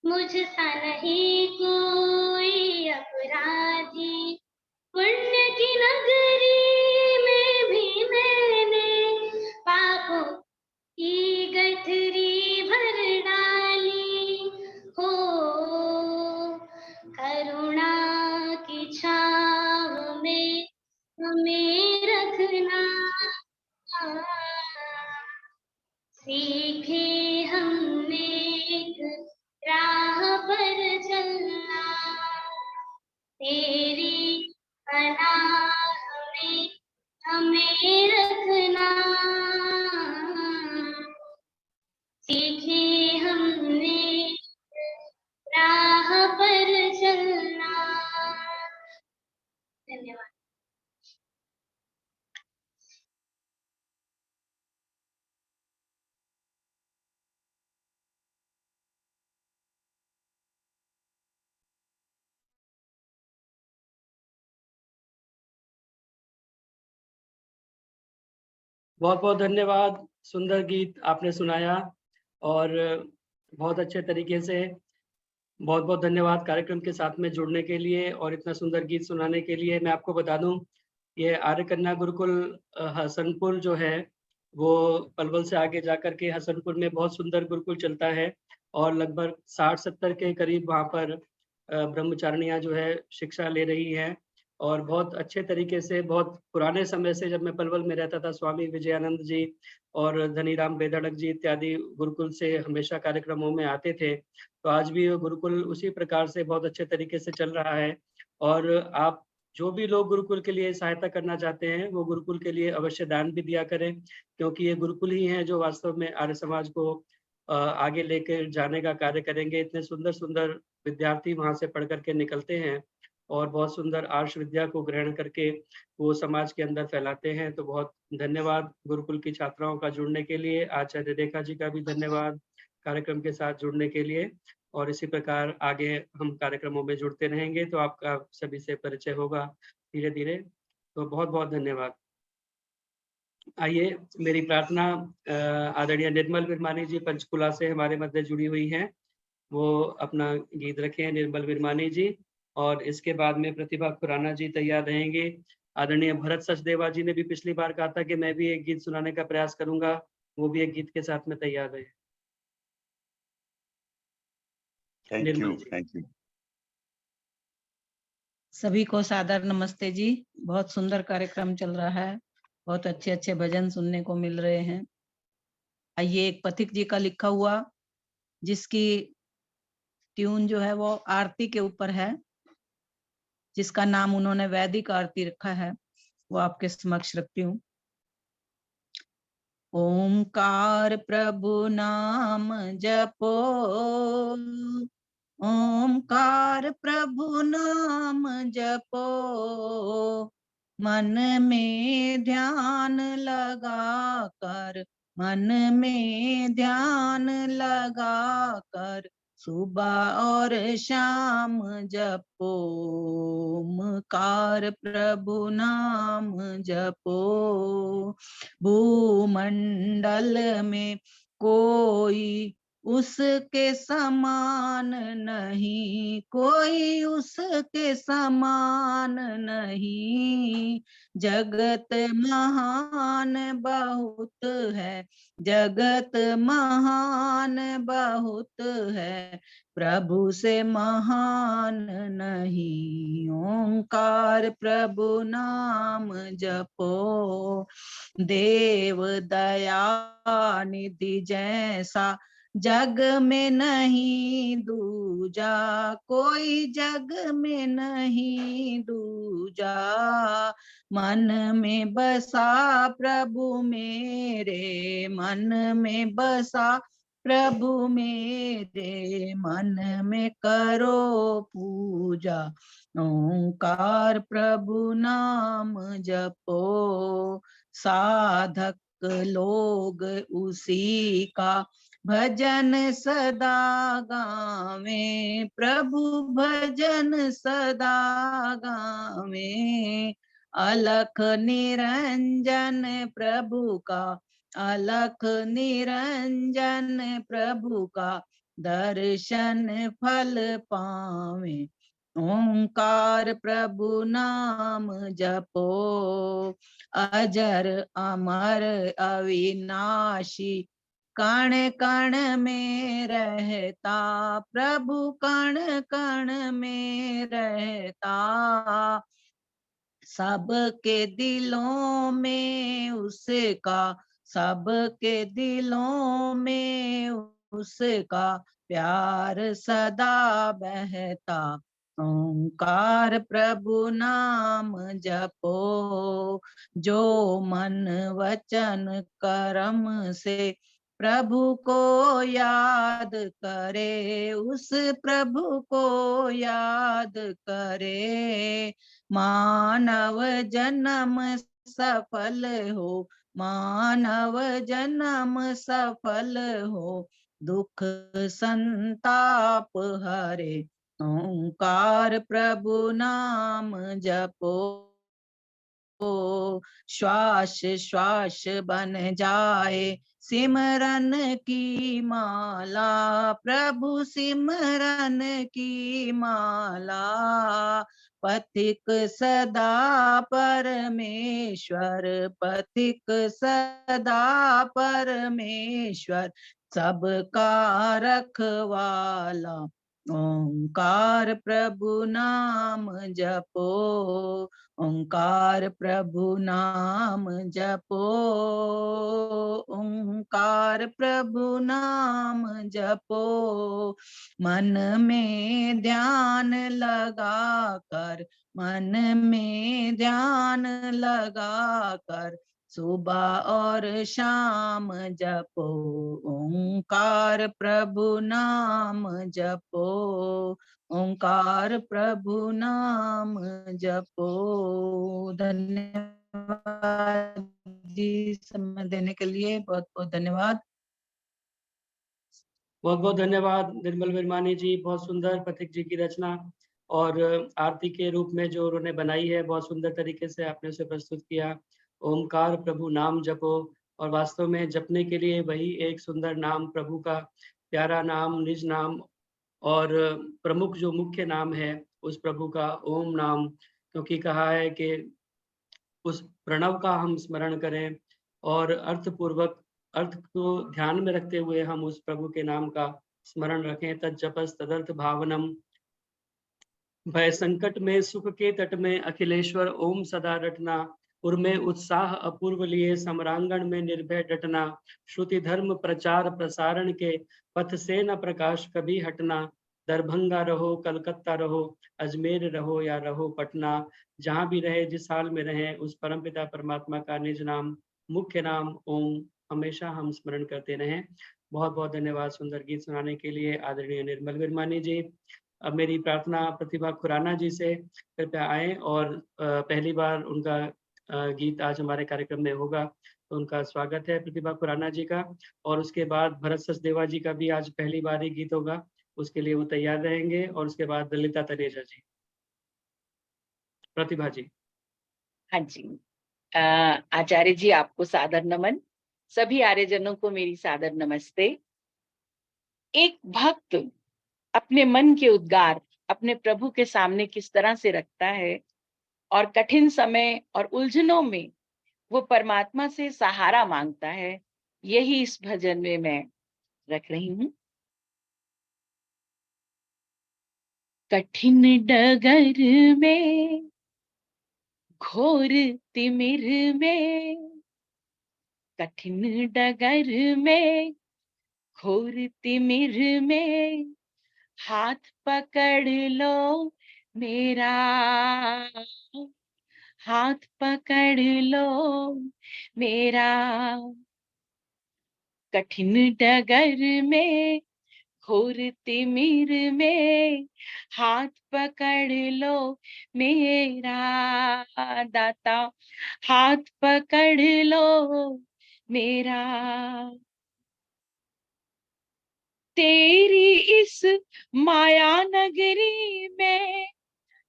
मुझसा नहीं कोई अपराधी। पुण्य की नगरी में भी मैंने पापों की गठरी भर डाली। हो करुणा की छाव में हमें रखना, सीखे हमने राह पर चलना। तेरी पनाह में हमें रखना, सीखे हमने राह पर चलना। धन्यवाद। बहुत बहुत धन्यवाद, सुंदर गीत आपने सुनाया और बहुत अच्छे तरीके से। बहुत बहुत धन्यवाद कार्यक्रम के साथ में जुड़ने के लिए और इतना सुंदर गीत सुनाने के लिए। मैं आपको बता दूं, ये आर्य कन्या गुरुकुल हसनपुर जो है वो पलवल से आगे जाकर के हसनपुर में बहुत सुंदर गुरुकुल चलता है और लगभग 60-70 के करीब वहाँ पर ब्रह्मचारिणियाँ जो है शिक्षा ले रही हैं और बहुत अच्छे तरीके से, बहुत पुराने समय से, जब मैं पलवल में रहता था, स्वामी विजयानंद जी और धनीराम बेधड़क जी इत्यादि गुरुकुल से हमेशा कार्यक्रमों में आते थे। तो आज भी वो गुरुकुल उसी प्रकार से बहुत अच्छे तरीके से चल रहा है। और आप जो भी लोग गुरुकुल के लिए सहायता करना चाहते हैं, वो गुरुकुल के लिए अवश्य दान भी दिया करें, क्योंकि ये गुरुकुल ही हैं जो वास्तव में आर्य समाज को आगे लेकर जाने का कार्य करेंगे। इतने सुंदर-सुंदर विद्यार्थी वहाँ से पढ़ कर के निकलते हैं और बहुत सुंदर आर्ष विद्या को ग्रहण करके वो समाज के अंदर फैलाते हैं। तो बहुत धन्यवाद गुरुकुल की छात्राओं का जुड़ने के लिए। आचार्य रेखा जी का भी धन्यवाद कार्यक्रम के साथ जुड़ने के लिए। और इसी प्रकार आगे हम कार्यक्रमों में जुड़ते रहेंगे, तो आपका सभी से परिचय होगा धीरे-धीरे। तो बहुत-बहुत धन्यवाद। आइए, मेरी प्रार्थना आदरणीय निर्मल विरमानी जी पंचकुला से हमारे मध्य जुड़ी हुई हैं, वो अपना गीत रखें, निर्मल विरमानी जी। और इसके बाद में प्रतिभा खुराना जी तैयार रहेंगे। आदरणीय भरत सचदेवा जी ने भी पिछली बार कहा था कि मैं भी एक गीत सुनाने का प्रयास करूंगा, वो भी एक गीत के साथ में तैयार रहे। Thank you. सभी को सादर नमस्ते जी। बहुत सुंदर कार्यक्रम चल रहा है, बहुत अच्छे अच्छे भजन सुनने को मिल रहे हैं। आइए, एक पथिक जी का लिखा हुआ, जिसकी ट्यून जो है वो आरती के ऊपर है, जिसका नाम उन्होंने वैदिक आरती रखा है, वो आपके समक्ष रखती हूँ। ओंकार प्रभु नाम जपो, ओंकार प्रभु नाम जपो, मन में ध्यान लगा कर, मन में ध्यान लगा कर, सुबह और शाम जपो, ओंकार प्रभु नाम जपो। भूमंडल में कोई उसके समान नहीं, कोई उसके समान नहीं, जगत महान बहुत है, जगत महान बहुत है, प्रभु से महान नहीं, ओंकार प्रभु नाम जपो। देव दया निधि जैसा जग में नहीं दूजा, कोई जग में नहीं दूजा, मन में बसा प्रभु मेरे, मन में बसा प्रभु मेरे, मन में करो पूजा, ओंकार प्रभु नाम जपो। साधक लोग उसी का भजन सदा गावे, प्रभु भजन सदा गावे, अलख निरंजन प्रभु का, अलख निरंजन प्रभु का दर्शन फल पावे, ओंकार प्रभु नाम जपो। अजर अमर अविनाशी कण कण में रहता, प्रभु कण कण में रहता, सबके दिलों में उसका, सबके दिलों में उसका प्यार सदा बहता, ओंकार प्रभु नाम जपो। जो मन वचन कर्म से प्रभु को याद करे, उस प्रभु को याद करे, मानव जन्म सफल हो, मानव जन्म सफल हो, दुख संताप हरे, ओंकार प्रभु नाम जपो। श्वास श्वास बन जाए सिमरन की माला, प्रभु सिमरन की माला, पथिक सदा परमेश्वर, पथिक सदा परमेश्वर, सबका रखवाला, ओंकार प्रभु नाम जपो, ओंकार प्रभु नाम जपो, ओंकार प्रभु नाम जपो, मन में ध्यान लगा कर, मन में ध्यान लगा कर, सुबह और शाम जपो, ओंकार प्रभु नाम जपो, ओंकार प्रभु नाम जपो। धन्यवाद जी, समय देने के लिए बहुत बहुत धन्यवाद। बहुत बहुत धन्यवाद निर्मल विरमानी जी, बहुत सुंदर पथिक जी की रचना और आरती के रूप में जो उन्होंने बनाई है, बहुत सुंदर तरीके से आपने उसे प्रस्तुत किया। ओमकार प्रभु नाम जपो, और वास्तव में जपने के लिए वही एक सुंदर नाम, प्रभु का प्यारा नाम, निज नाम, और प्रमुख जो मुख्य नाम है उस प्रभु का ओम नाम, क्योंकि कहा है कि उस प्रणव का हम स्मरण करें और अर्थपूर्वक, अर्थ को ध्यान में रखते हुए हम उस प्रभु के नाम का स्मरण रखें। तज्जपस तदर्थ भावनम, भय संकट में सुख के तट में अखिलेश्वर ओम सदा रटना, उर्मे उत्साह अपूर्व लिए सम्रांगण में निर्भय डटना, श्रुति धर्म प्रचार प्रसारण के पथ से न प्रकाश कभी हटना, दरभंगा रहो कलकत्ता रहो अजमेर रहो या रहो पटना, जहाँ भी रहे जिस हाल में रहे उस परमपिता परमात्मा का निज नाम, मुख्य नाम ओम हमेशा हम स्मरण करते रहें। बहुत बहुत धन्यवाद सुंदर गीत सुनाने के लिए आदरणीय निर्मल विरमानी जी। अब मेरी प्रार्थना प्रतिभा खुराना जी से, कृपया आए और पहली बार उनका गीत आज हमारे कार्यक्रम में होगा, तो उनका स्वागत है प्रतिभा खुराना जी का। और उसके बाद भरत सचदेवा जी का भी आज पहली बार ही गीत होगा, उसके लिए वो तैयार रहेंगे। और उसके बाद ललिता तनेजा जी। प्रतिभा जी। हाँ जी, आचार्य जी आपको सादर नमन, सभी आर्यजनों को मेरी सादर नमस्ते। एक भक्त अपने मन के उद्गार अपने प्रभु के सामने किस तरह से रखता है और कठिन समय और उलझनों में वो परमात्मा से सहारा मांगता है, यही इस भजन में मैं रख रही हूँ। कठिन डगर में घोर तिमिर में, कठिन डगर में घोर तिमिर में, हाथ पकड़ लो मेरा, हाथ पकड़ लो मेरा, कठिन डगर में घोर तिमिर में, हाथ पकड़ लो मेरा दाता, हाथ पकड़ लो मेरा। तेरी इस माया नगरी में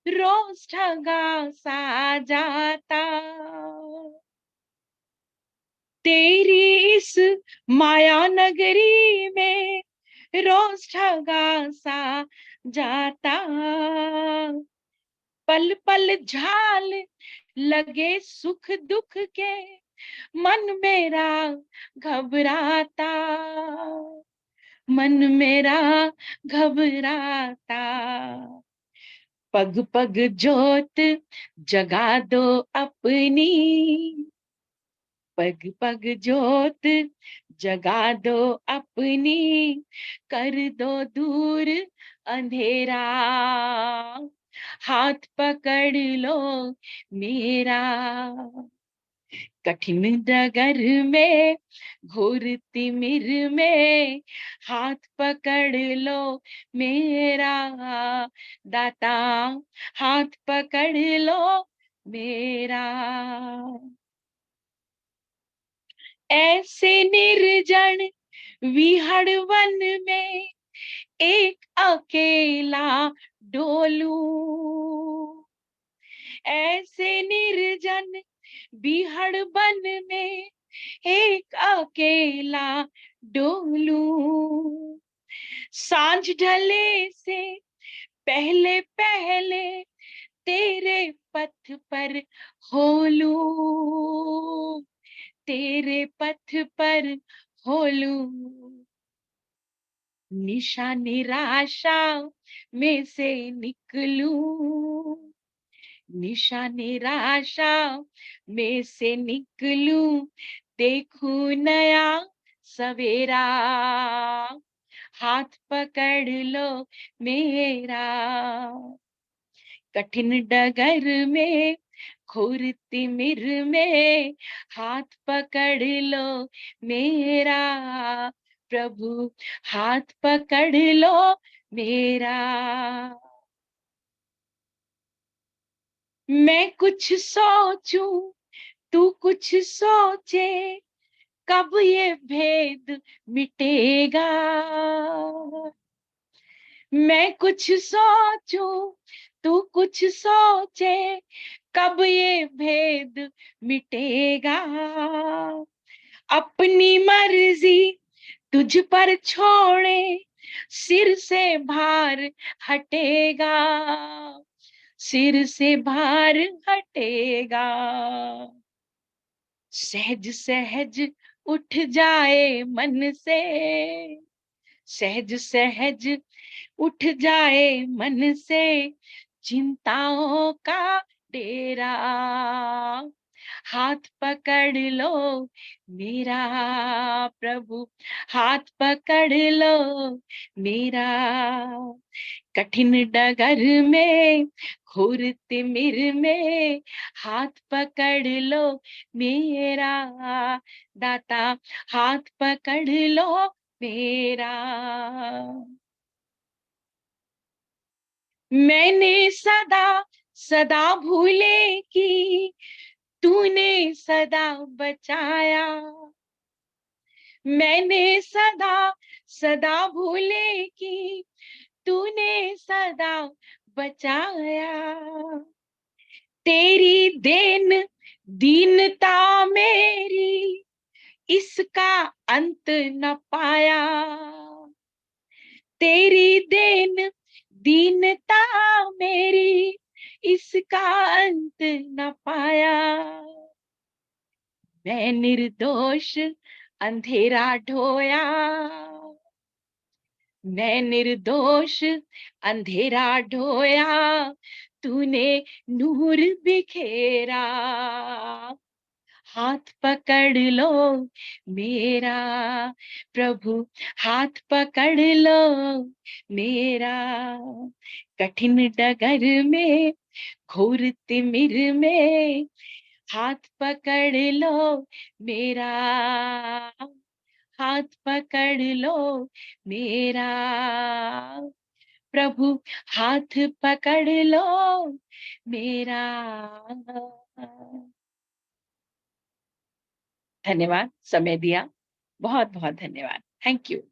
रोज ठगा सा जाता, तेरी इस माया नगरी में रोज ठगा सा जाता, पल पल झाल लगे सुख दुख के, मन मेरा घबराता, मन मेरा घबराता, पग पग जोत जगा दो अपनी, पग पग जोत जगा दो अपनी, कर दो दूर अंधेरा, हाथ पकड़ लो मेरा। कठिन डगर में घोर तिमिर में, हाथ पकड़ लो मेरा दाता, हाथ पकड़ लो मेरा। ऐसे निर्जन विहड़ वन में एक अकेला डोलू, ऐसे निर्जन बिहड़ बन में एक अकेला डोलू, सांझ ढले से पहले पहले तेरे पथ पर होलू, तेरे पथ पर होलू, निशा निराशा में से निकलूं, निशा निराशा में से निकलूं, देखूं नया सवेरा, हाथ पकड़ लो मेरा। कठिन डगर में घोर तिमिर में हाथ पकड़ लो मेरा, प्रभु हाथ पकड़ लो मेरा। मैं कुछ सोचूं तू कुछ सोचे, कब ये भेद मिटेगा। मैं कुछ सोचूं तू कुछ सोचे, कब ये भेद मिटेगा। अपनी मर्जी तुझ पर छोड़े, सिर से भार हटेगा, सिर से भार हटेगा। सहज सहज उठ जाए मन से, सहज सहज उठ जाए मन से चिंताओं का डेरा, हाथ पकड़ लो मेरा, प्रभु हाथ पकड़ लो मेरा। कठिन डगर में घोर तिमिर में हाथ पकड़ लो मेरा, दाता हाथ पकड़ लो मेरा। मैंने सदा सदा भूले की, तूने सदा बचाया। मैंने सदा सदा भूले की, तूने सदा बचाया। तेरी देन दीनता मेरी, इसका अंत न पाया। तेरी देन दीनता मेरी, इसका अंत न पाया। मैं निर्दोष अंधेरा ढोया, मैं निर्दोष अंधेरा ढोया, तूने नूर बिखेरा, हाथ पकड़ लो मेरा, प्रभु हाथ पकड़ लो मेरा। कठिन डगर में घोर तिमिर में हाथ पकड़ लो मेरा, हाथ पकड़ लो मेरा, प्रभु हाथ पकड़ लो मेरा। धन्यवाद, समय दिया, बहुत बहुत धन्यवाद, थैंक यू।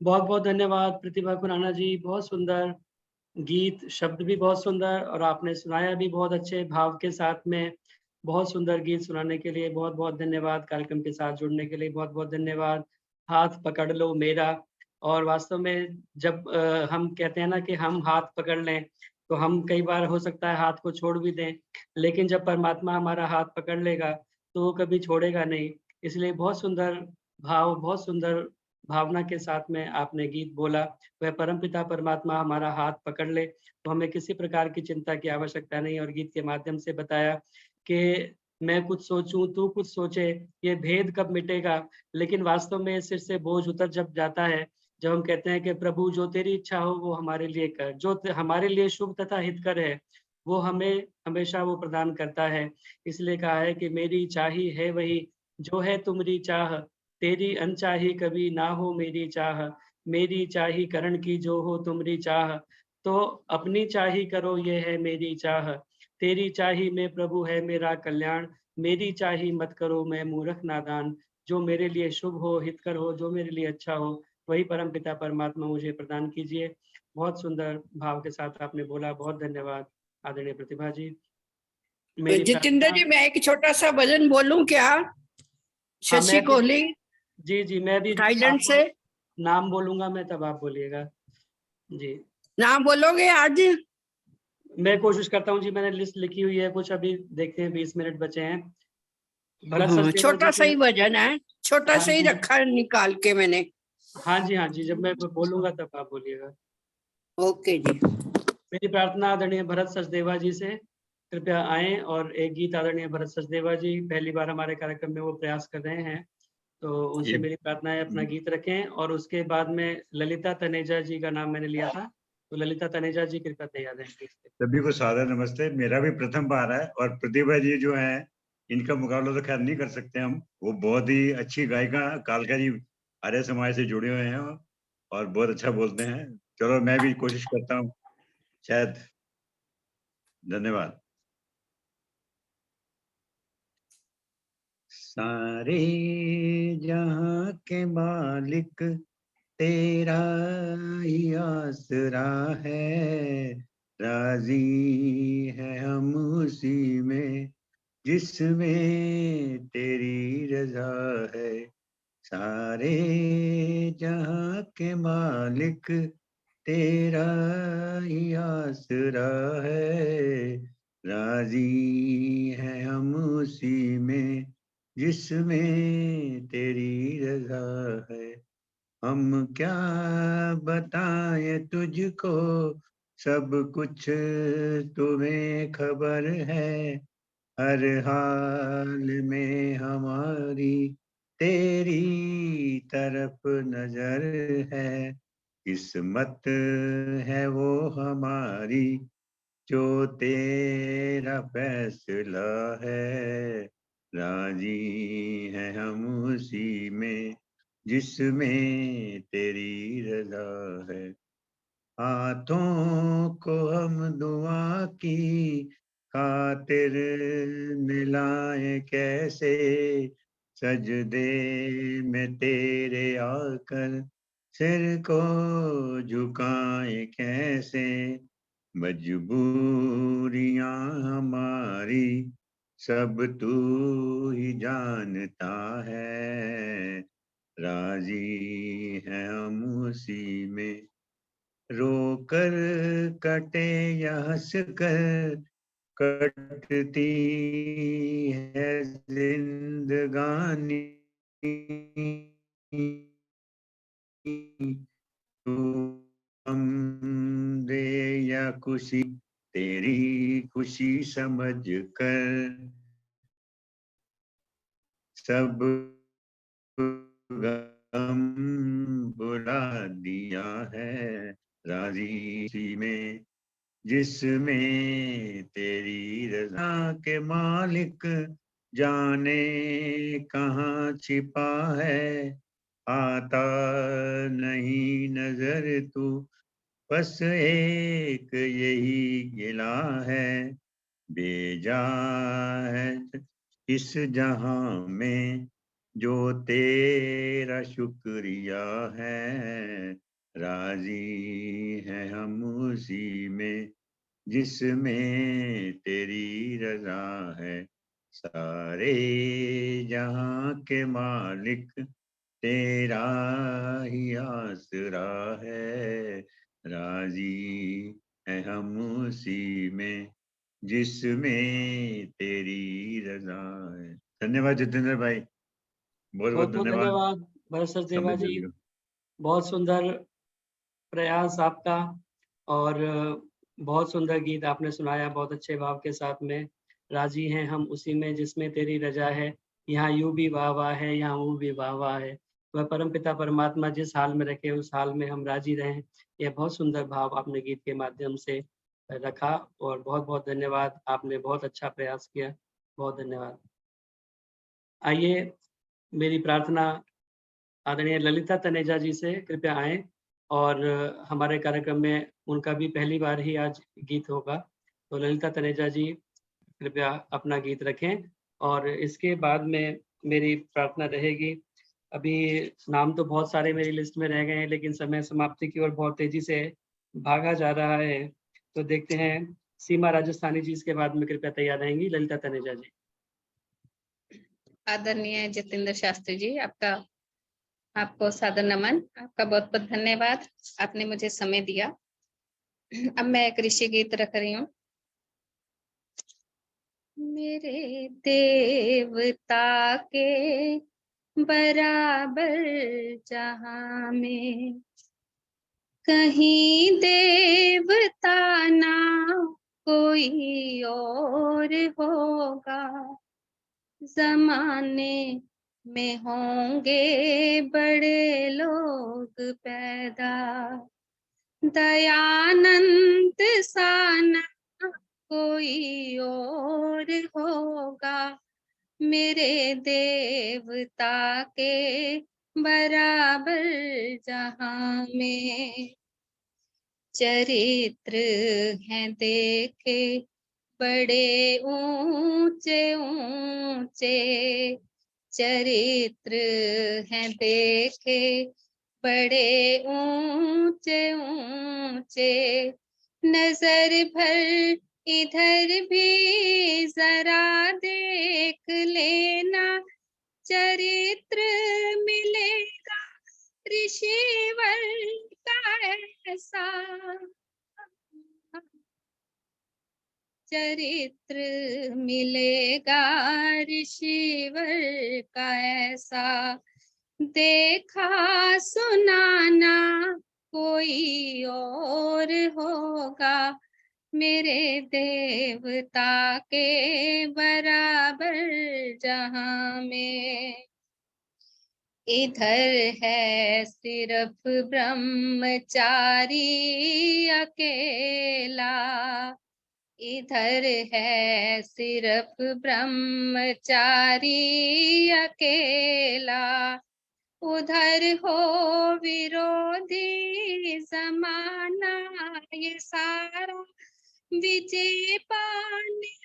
बहुत बहुत धन्यवाद प्रतिभा खुराना जी, बहुत सुंदर गीत, शब्द भी बहुत सुंदर और आपने सुनाया भी बहुत अच्छे भाव के साथ में। बहुत सुंदर गीत सुनाने के लिए बहुत बहुत धन्यवाद। कार्यक्रम के साथ जुड़ने के लिए बहुत बहुत धन्यवाद। हाथ पकड़ लो मेरा, और वास्तव में जब हम कहते हैं ना कि हम हाथ पकड़ लें, तो हम कई बार हो सकता है हाथ को छोड़ भी दें, लेकिन जब परमात्मा हमारा हाथ पकड़ लेगा तो वो कभी छोड़ेगा नहीं। इसलिए बहुत सुंदर भाव, बहुत सुंदर भावना के साथ में आपने गीत बोला। वह परमपिता परमात्मा हमारा हाथ पकड़ ले तो हमें किसी प्रकार की चिंता की आवश्यकता नहीं, और गीत के माध्यम से बताया कि मैं कुछ सोचूं तू कुछ सोचे, ये भेद कब मिटेगा। लेकिन वास्तव में सिर से बोझ उतर जब जाता है, जब हम कहते हैं कि प्रभु जो तेरी इच्छा हो वो हमारे लिए कर, जो हमारे लिए शुभ तथा हितकर है वो हमें हमेशा वो प्रदान करता है। इसलिए कहा है कि मेरी चाही है वही जो है तुम्हारी चाह, तेरी अनचाही कभी ना हो मेरी चाह, मेरी चाही करण की जो हो तुम्हारी चाह, तो अपनी चाही करो ये है मेरी चाह, तेरी चाही में प्रभु है मेरा कल्याण, मेरी चाही मत करो मैं मूर्ख नादान, जो मेरे लिए शुभ हो हितकर हो, जो मेरे लिए अच्छा हो वही परम पिता परमात्मा मुझे प्रदान कीजिए। बहुत सुंदर भाव के साथ आपने बोला, बहुत धन्यवाद आदरणीय प्रतिभा जी। मेरी जितेंद्र जी, मैं एक छोटा सा भजन बोलूं क्या? शशि मैं भी- कोहली जी मैं भी थाईलैंड से नाम बोलूंगा मैं, तब आप बोलिएगा जी। नाम बोलोगे आज? मैं कोशिश करता हूँ जी, मैंने लिस्ट लिखी हुई है कुछ, अभी देखते हैं 20 मिनट बचे हैं। भरत सचदेवा छोटा जी सा के- ही भजन है, छोटा हाँ सा ही जी। रखा है निकाल के मैंने। हाँ जी, जब मैं बोलूंगा तब आप बोलिएगा। ओके जी। मेरी प्रार्थना आदरणीय भरत सचदेवा जी से, कृपया आएं और एक गीत आदरणीय भरत सचदेवा जी पहली बार हमारे कार्यक्रम में वो प्रयास कर रहे हैं, तो उनसे मेरी प्रार्थना है अपना गीत रखें। और उसके बाद में ललिता तनेजा जी का नाम मैंने लिया था, तो ललिता तनेजा जी कृपया तैयार रहें। सभी को सादर नमस्ते। मेरा भी प्रथम बार है और प्रतिभा जी जो है इनका मुकाबला तो खैर नहीं कर सकते हम, वो बहुत ही अच्छी गायिका, कालका जी आर्य समाज से जुड़े हुए हैं और बहुत अच्छा बोलते हैं। चलो मैं भी कोशिश करता हूँ शायद। धन्यवाद। सारे जहां के मालिक तेरा ही आसरा है, राजी है हम उसी में जिसमें तेरी रजा है। सारे जहां के मालिक तेरा ही आसरा है, राजी है हम उसी में जिसमें तेरी रजा है। हम क्या बताएं तुझको, सब कुछ तुम्हें खबर है, हर हाल में हमारी तेरी तरफ नजर है। किस्मत है वो हमारी जो तेरा फैसला है, राजी है हम उसी में जिसमें तेरी रजा है। हाथों को हम दुआ की खातिर मिलाए कैसे, सजदे में तेरे आकर सिर को झुकाए कैसे। मजबूरियां हमारी सब तू ही जानता है, राजी है हम उसी में। रोकर कटे या हंस कर कटती है जिंदगानी, तू हम दे या खुशी तेरी खुशी समझ कर सब गम बुला दिया है, राजी में जिसमें तेरी रजा के मालिक जाने कहाँ छिपा है, आता नहीं नजर तू बस एक यही गिला है। भेजा है इस जहां में जो तेरा शुक्रिया है, राजी है हम उसी में जिसमें तेरी रजा है। सारे जहां के मालिक तेरा ही आसरा है, राजी है हम उसी में जिसमें तेरी रजा है। धन्यवाद जितेंद्र भाई, बहुत बहुत बहुत बहुत धन्यवाद। धन्यवाद भरत सचदेवा समय जी, देने का। बहुत सुंदर प्रयास आपका और बहुत सुंदर गीत आपने सुनाया, बहुत अच्छे भाव के साथ में। राजी हैं हम उसी में जिसमें तेरी रजा है, यहाँ यूं भी वाह वाह है, यहाँ वो भी वाह वाह है। वह परमपिता परमात्मा जिस हाल में रखे उस हाल में हम राजी रहें, यह बहुत सुंदर भाव आपने गीत के माध्यम से रखा और बहुत बहुत धन्यवाद। आपने बहुत अच्छा प्रयास किया, बहुत धन्यवाद। आइए मेरी प्रार्थना आदरणीय ललिता तनेजा जी से कृपया आएं और हमारे कार्यक्रम में उनका भी पहली बार ही आज गीत होगा, तो ललिता तनेजा जी कृपया अपना गीत रखें। और इसके बाद में मेरी प्रार्थना रहेगी, अभी नाम तो बहुत सारे मेरी लिस्ट में रह गए हैं लेकिन समय समाप्ति की ओर बहुत तेजी से भागा जा रहा है, तो देखते हैं सीमा राजस्थानी जी इसके बाद में कृपया तैयार रहेंगी। ललिता तनेजा जी। आदरणीय जितेंद्र शास्त्री जी, आपको सादर नमन। आपका बहुत बहुत धन्यवाद, आपने मुझे समय दिया। अब मैं एक ऋषि गीत रख रही हूँ। मेरे देवता के बराबर जहां में। कहीं देवता ना कोई और होगा, जमाने में होंगे बड़े लोग पैदा। दयानंद सा ना कोई और होगा, मेरे देवता के बराबर जहां में। चरित्र हैं देखे बड़े ऊंचे ऊंचे, चरित्र हैं देखे बड़े ऊंचे ऊंचे। नजर भर इधर भी जरा देख लेना, चरित्र मिलेगा ऋषिवर का ऐसा। चरित्र मिलेगा ऋषिवर का ऐसा। देखा सुनाना कोई और होगा, मेरे देवता के बराबर जहां में। इधर है सिर्फ ब्रह्मचारी अकेला, इधर है सिर्फ ब्रह्मचारी अकेला। उधर हो विरोधी जमाना ये सारा, विजय पाने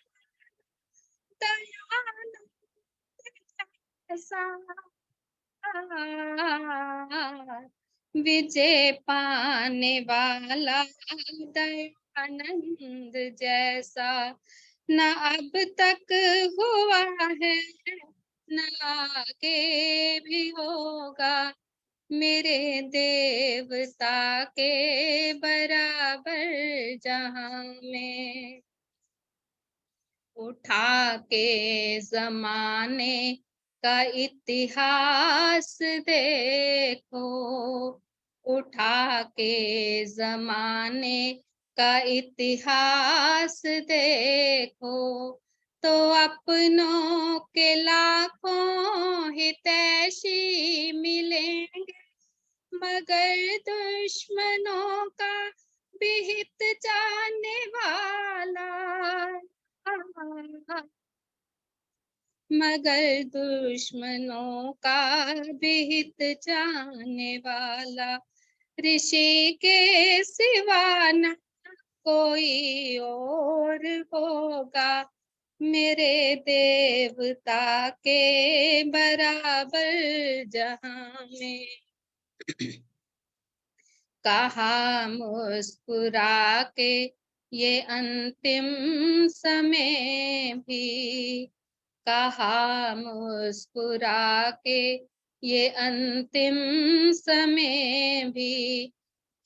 दयानंद जैसा। विजय पाने वाला दयानंद जैसा, न अब तक हुआ है न आगे भी होगा, मेरे देवता के बराबर जहां में। उठा के जमाने का इतिहास देखो, उठा के जमाने का इतिहास देखो, तो अपनों के लाखों हितैषी मिलेंगे, मगर दुश्मनों का भी हित चाहने वाला, मगर दुश्मनों का भी हित चाहने वाला। ऋषि के सिवा न कोई और होगा, मेरे देवता के बराबर जहां में। कहा मुस्कुरा के ये अंतिम समय भी, कहा मुस्कुरा के ये अंतिम समय भी,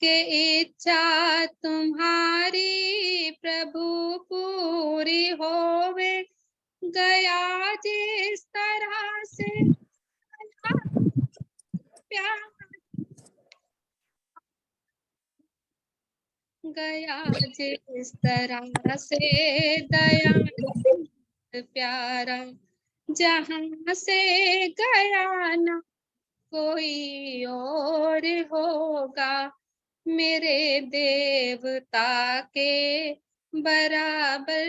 के इच्छा तुम्हारी प्रभु पूरी होवे, गया जिस तरह से प्यार, गया जिस तरह से दया प्यारा, जहां से गया ना कोई और होगा, मेरे देवता के बराबर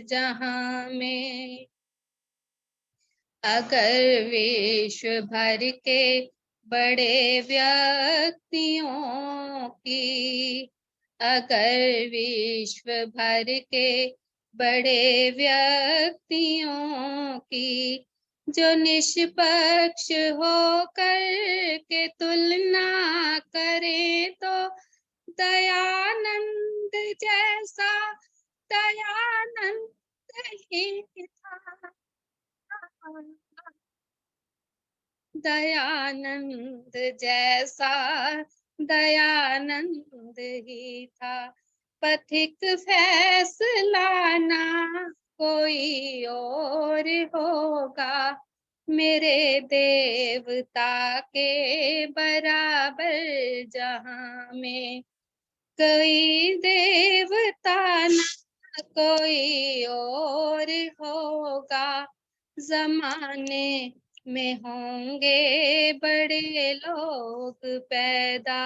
जहां में। अगर विश्व भर के बड़े व्यक्तियों की, अगर विश्व भर के बड़े व्यक्तियों की, जो निष्पक्ष होकर के तुलना करे, तो दयानंद जैसा दयानंद ही था। दयानंद जैसा दयानंद ही था। पथिक फैसला ना कोई और होगा, मेरे देवता के बराबर जहाँ में कोई देवता न कोई और होगा। जमाने में होंगे बड़े लोग पैदा,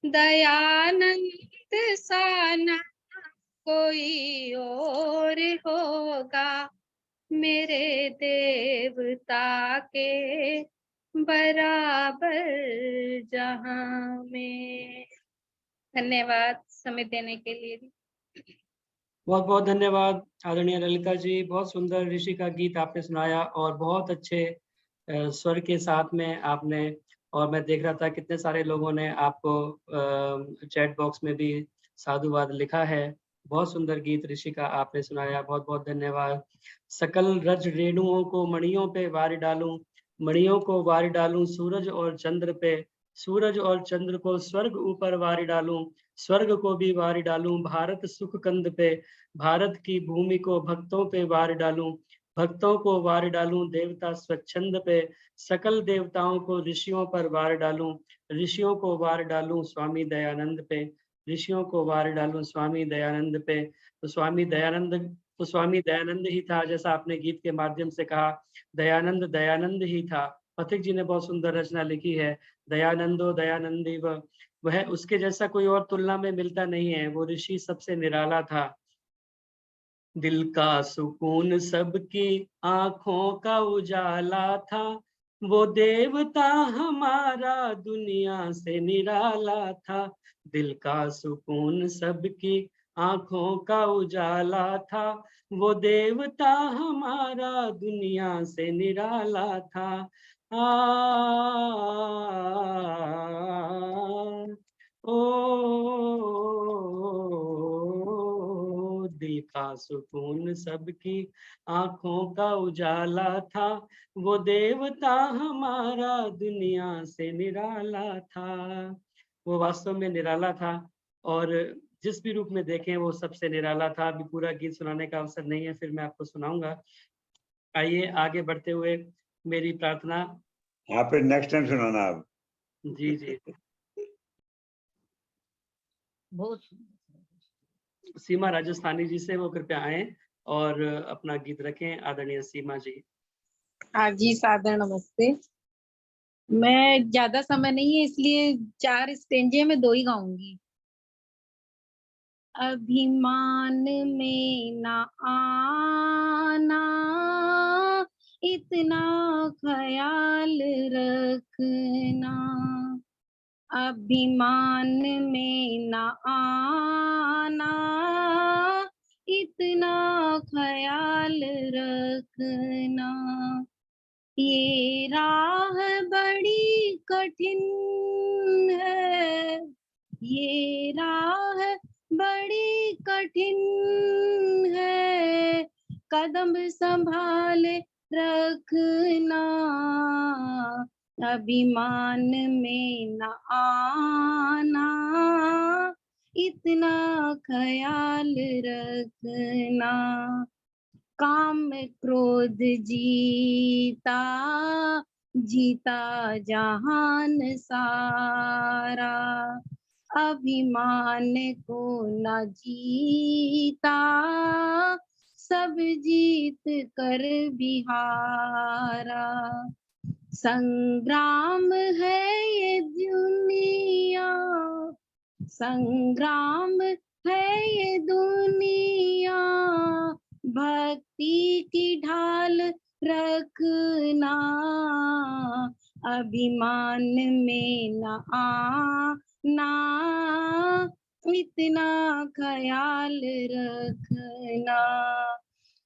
दयानंद सा न कोई और होगा। मेरे देवता के बराबर जहाँ में। धन्यवाद समय देने के लिए। बहुत बहुत धन्यवाद आदरणीय ललिता जी, बहुत सुंदर ऋषि का गीत आपने सुनाया और बहुत अच्छे स्वर के साथ में आपने, और मैं देख रहा था कितने सारे लोगों ने आपको चैट बॉक्स में भी साधुवाद लिखा है। बहुत सुंदर गीत ऋषि का आपने सुनाया, बहुत बहुत धन्यवाद। सकल रज रेणुओं को मणियों पे वार डालूं, मणियों को वार डालूं सूरज और चंद्र पे, सूरज और चंद्र को स्वर्ग ऊपर वार डालूं, स्वर्ग को भी वार डालूं भारत सुख कंद पे, भारत की भूमि को भक्तों पे वार डालूं, भक्तों को वार डालूं देवता स्वच्छंद पे, सकल देवताओं को ऋषियों पर वार डालूं, ऋषियों को वार डालूं स्वामी दयानंद पे, ऋषियों को वार डालूं स्वामी दयानंद पे। तो स्वामी दयानंद ही था, जैसा आपने गीत के माध्यम से कहा, दयानंद दयानंद ही था। पथिक जी ने बहुत सुंदर रचना लिखी है, दयानंदो दयानंदी वह उसके जैसा कोई और तुलना में मिलता नहीं है, वो ऋषि सबसे निराला था। दिल का सुकून सबकी आंखों का उजाला था, वो देवता हमारा दुनिया से निराला था। दिल का सुकून सबकी आंखों का उजाला था, वो देवता हमारा दुनिया से निराला था। दिल का सुकून सबकी आंखों का उजाला था, वो देवता हमारा दुनिया से निराला था। वो वास्तव में निराला था और जिस भी रूप में देखें वो सबसे निराला था। अभी पूरा गीत सुनाने का अवसर नहीं है, फिर मैं आपको सुनाऊंगा। आइए आगे बढ़ते हुए मेरी प्रार्थना। आप फिर नेक्स्ट टाइम सुनाना आप। जी जी। बहुत सीमा राजस्थानी जी से वो कृपया आए और अपना गीत रखें। आदरणीय सीमा जी। हाँ जी, सादर नमस्ते। मैं ज्यादा समय नहीं है इसलिए 4 स्टेंजे में 2 ही गाऊंगी। अभिमान में ना आना, इतना ख्याल रखना, अभिमान में ना आना, इतना ख्याल रखना। ये राह बड़ी कठिन है, ये राह बड़ी कठिन है, कदम संभाल रखना, अभिमान में न आना, इतना ख्याल रखना। काम क्रोध जीता जीता जहान सारा, अभिमान को न जीता, सब जीत कर बिहारा। संग्राम है ये दुनिया, संग्राम है ये दुनिया, भक्ति की ढाल रखना, अभिमान में न आना, इतना ख्याल रखना।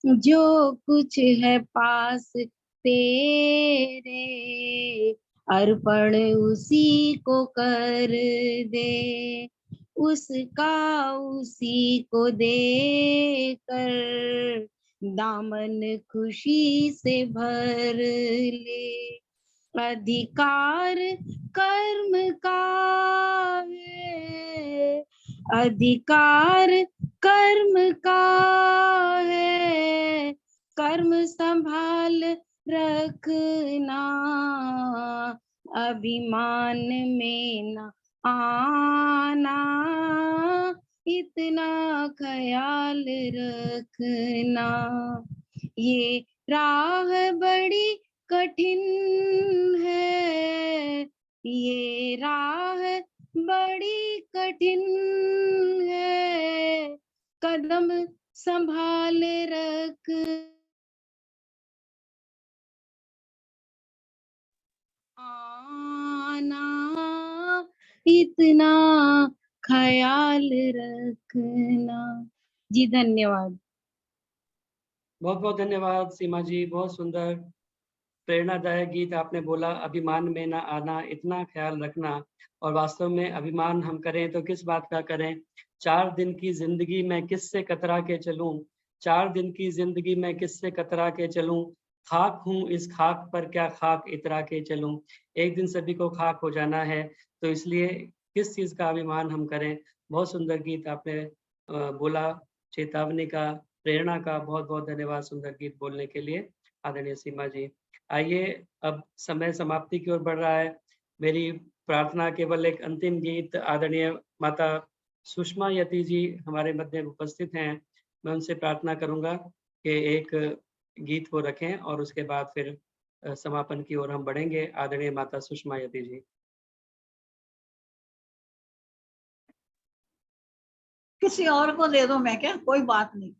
जो कुछ है पास तेरे, अर्पण उसी को कर दे, उसका उसी को देकर दामन खुशी से भर ले। अधिकार कर्म का है, अधिकार कर्म का है, कर्म संभाल रखना, अभिमान में न आना, इतना ख्याल रखना। ये राह बड़ी कठिन है, ये राह बड़ी कठिन है, कदम संभाल रख आना, इतना ख्याल रखना। जी धन्यवाद। बहुत बहुत धन्यवाद सीमा जी, बहुत सुंदर प्रेरणादायक गीत आपने बोला। अभिमान में ना आना, इतना ख्याल रखना। और वास्तव में अभिमान हम करें तो किस बात का करें? 4 दिन की जिंदगी में किससे कतरा के चलूं, 4 दिन की जिंदगी में किससे कतरा के चलूं, खाक हूं इस खाक पर क्या खाक इतरा के चलूं। एक दिन सभी को खाक हो जाना है, तो इसलिए किस चीज का अभिमान हम करें। बहुत सुंदर गीत आपने बोला, चेतावनी का, प्रेरणा का बहुत बहुत धन्यवाद सुंदर गीत बोलने के लिए आदरणीय सीमा जी। आइए, अब समय समाप्ति की ओर बढ़ रहा है। मेरी प्रार्थना केवल एक अंतिम गीत आदरणीय माता सुषमा यति जी हमारे मध्य उपस्थित हैं, मैं उनसे प्रार्थना करूंगा कि एक गीत वो रखें और उसके बाद फिर समापन की ओर हम बढ़ेंगे। आदरणीय माता सुषमा यति जी। किसी और को दे दो, मैं क्या, कोई बात नहीं,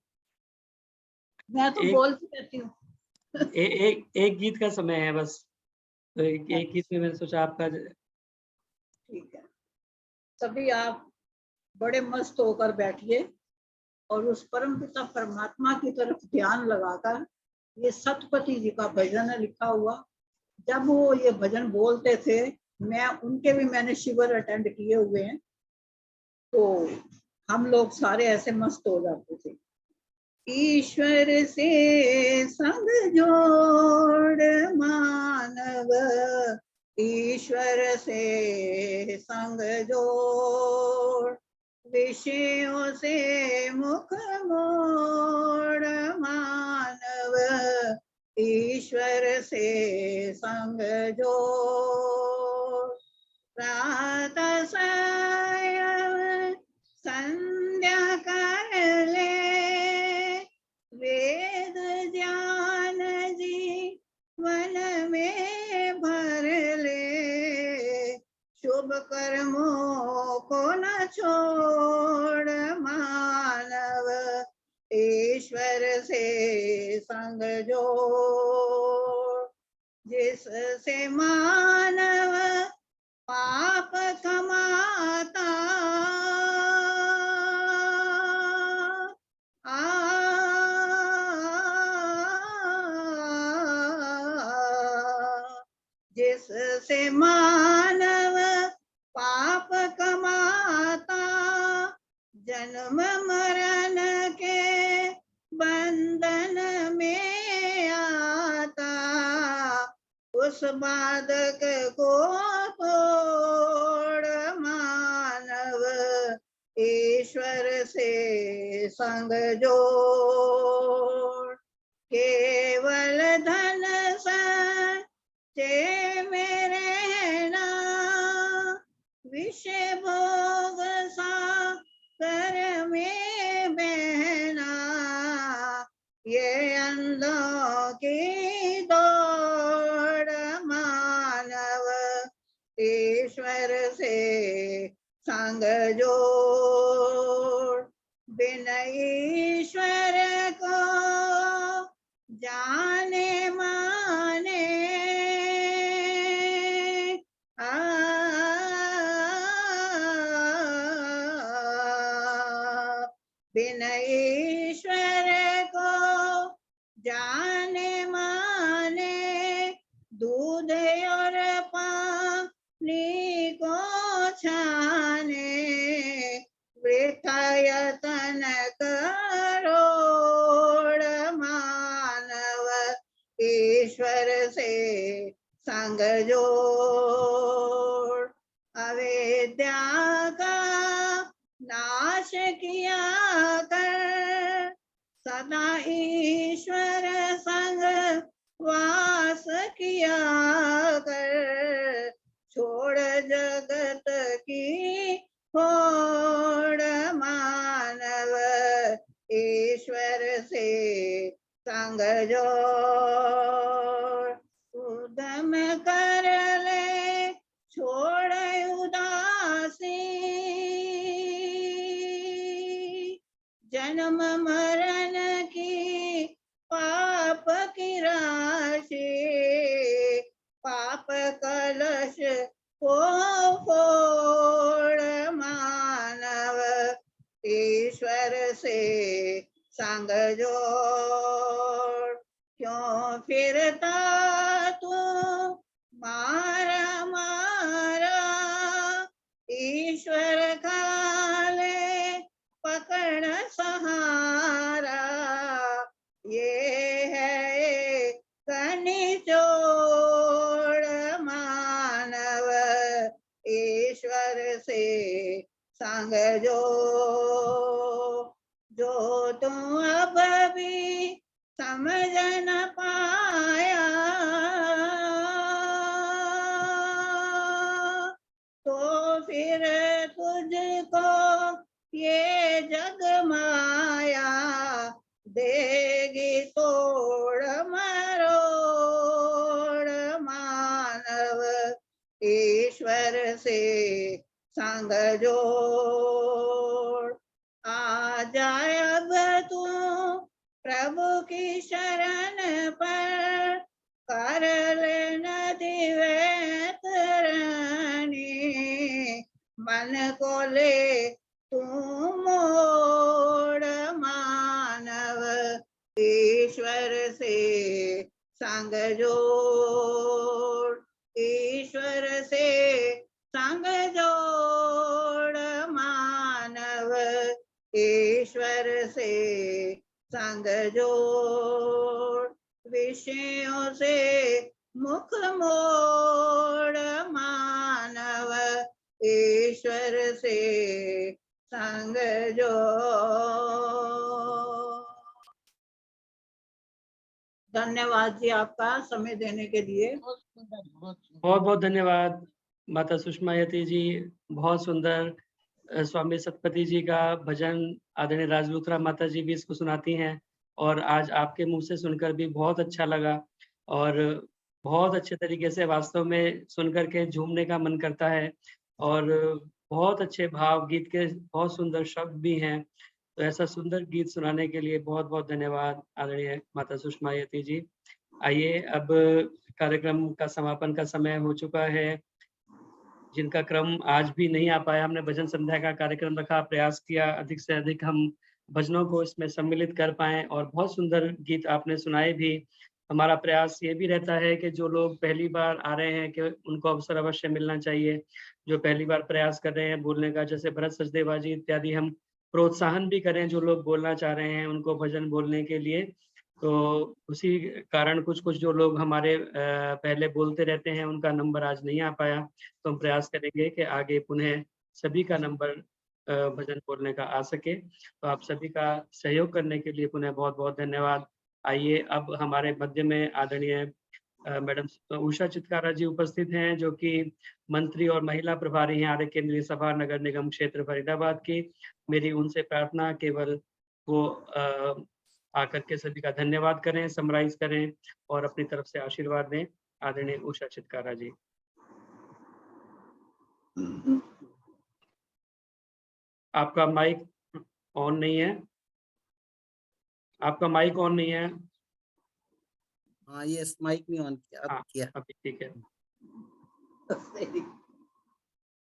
मैं तो बोलती रहती हूँ। एक गीत का समय है बस, तो एक गीत में मैंने सोचा आपका। ठीक है, सभी आप बड़े मस्त होकर बैठिए और उस परम पिता परमात्मा की तरफ ध्यान लगाकर, ये सतपति जी का भजन है लिखा हुआ। जब वो ये भजन बोलते थे, मैंने शिविर अटेंड किए हुए हैं, तो हम लोग सारे ऐसे मस्त हो जाते थे। ईश्वर से संग जोड़ मानव, ईश्वर से संग जोड़, विषयों से मुख मोड़ मानव, ईश्वर से संग जोड़। प्रातः सायं संध्या कर ले, वेद ज्ञान जीवन में भर ले, शुभ कर्मों को न छोड़ मानव, ईश्वर से संग जोड़। जिससे मानव पाप कमाता, जिससे मानव पाप कमाता, जन्म मरण के बंधन में आता, उस बाधक को तोड़ मानव, ईश्वर से संग जोड़। केवल धन संचय में रहना, विषय भोग सागर में बहना, ये अंधों की दौड़ मानव, ईश्वर से संग जोड़। बिन ईश्वर को जाने माने, बिन ईश्वर को जाने माने, दूध और पानी को छाने, वृथा यतन करोड़ मानव, ईश्वर से संग जोड़। अविद्या का नाश किया कर, सदा ईश्वर संग वास किया कर, छोड़ जगत की होड़, मानव ईश्वर से संग जोड़, उद्यम कर ले छोड़ उदासी, जन्म मरण की पाप की राशि, पाप कलश को फोड़, मानव ईश्वर से संग जोड़, क्यों फिरता तू मारा मारा, ईश्वर खाले पकड़ सहारा, ये है कनिचोड़, मानव ईश्वर से संग जो तुम अब भी समझ न पाया, तो फिर तुझको ये जग माया देगी तोड़ मरोड़, मानव ईश्वर से संग जोड़, आ जाए अब तू प्रभु की शरण पर, कर ले नदी वैतरणी, मन को ले तू मोड़, मानव ईश्वर से संग जोड़, ईश्वर से संग जोड़, मानव ईश्वर से संग जोड़, विषयों से मुख मोड़, मानव ईश्वर से संग जोड़। धन्यवाद जी आपका समय देने के लिए। बहुत बहुत धन्यवाद माता सुषमा यति जी, बहुत सुंदर। स्वामी सतपति जी का भजन आदरणीय राजलुथरा माता जी भी इसको सुनाती हैं, और आज आपके मुंह से सुनकर भी बहुत अच्छा लगा, और बहुत अच्छे तरीके से वास्तव में सुनकर के झूमने का मन करता है, और बहुत अच्छे भाव, गीत के बहुत सुंदर शब्द भी हैं। तो ऐसा सुंदर गीत सुनाने के लिए बहुत बहुत धन्यवाद आदरणीय माता सुषमा यति जी। आइए, अब कार्यक्रम का समापन का समय हो चुका है। जिनका क्रम आज भी नहीं आ पाया, हमने भजन संध्या का कार्यक्रम रखा, प्रयास किया अधिक से अधिक हम भजनों को इसमें सम्मिलित कर पाएं, और बहुत सुंदर गीत आपने सुनाए भी। हमारा प्रयास ये भी रहता है कि जो लोग पहली बार आ रहे हैं कि उनको अवसर अवश्य मिलना चाहिए, जो पहली बार प्रयास कर रहे हैं बोलने का, जैसे भरत सचदेवा जी इत्यादि, हम प्रोत्साहन भी करें जो लोग बोलना चाह रहे हैं उनको भजन बोलने के लिए। तो उसी कारण कुछ जो लोग हमारे पहले बोलते रहते हैं उनका नंबर आज नहीं आ पाया, तो हम प्रयास करेंगे कि आगे पुनः सभी का नंबर भजन बोलने का आ सके। तो आप सभी का सहयोग करने के लिए पुनः बहुत बहुत धन्यवाद। आइए, अब हमारे मध्य में आदरणीय मैडम उषा चित्कारा जी उपस्थित हैं, जो कि मंत्री और महिला प्रभारी हैं आर्य केंद्रीय सभा नगर निगम क्षेत्र फरीदाबाद की। मेरी उनसे प्रार्थना केवल वो आकर के सभी का धन्यवाद करें, समराइज करें और अपनी तरफ से आशीर्वाद दें। आदरणीय उषा चित्कारा जी। आपका माइक ऑन नहीं है, आपका माइक ऑन नहीं है। हाँ, ये माइक नहीं ऑन किया, अब किया। अभी ठीक है।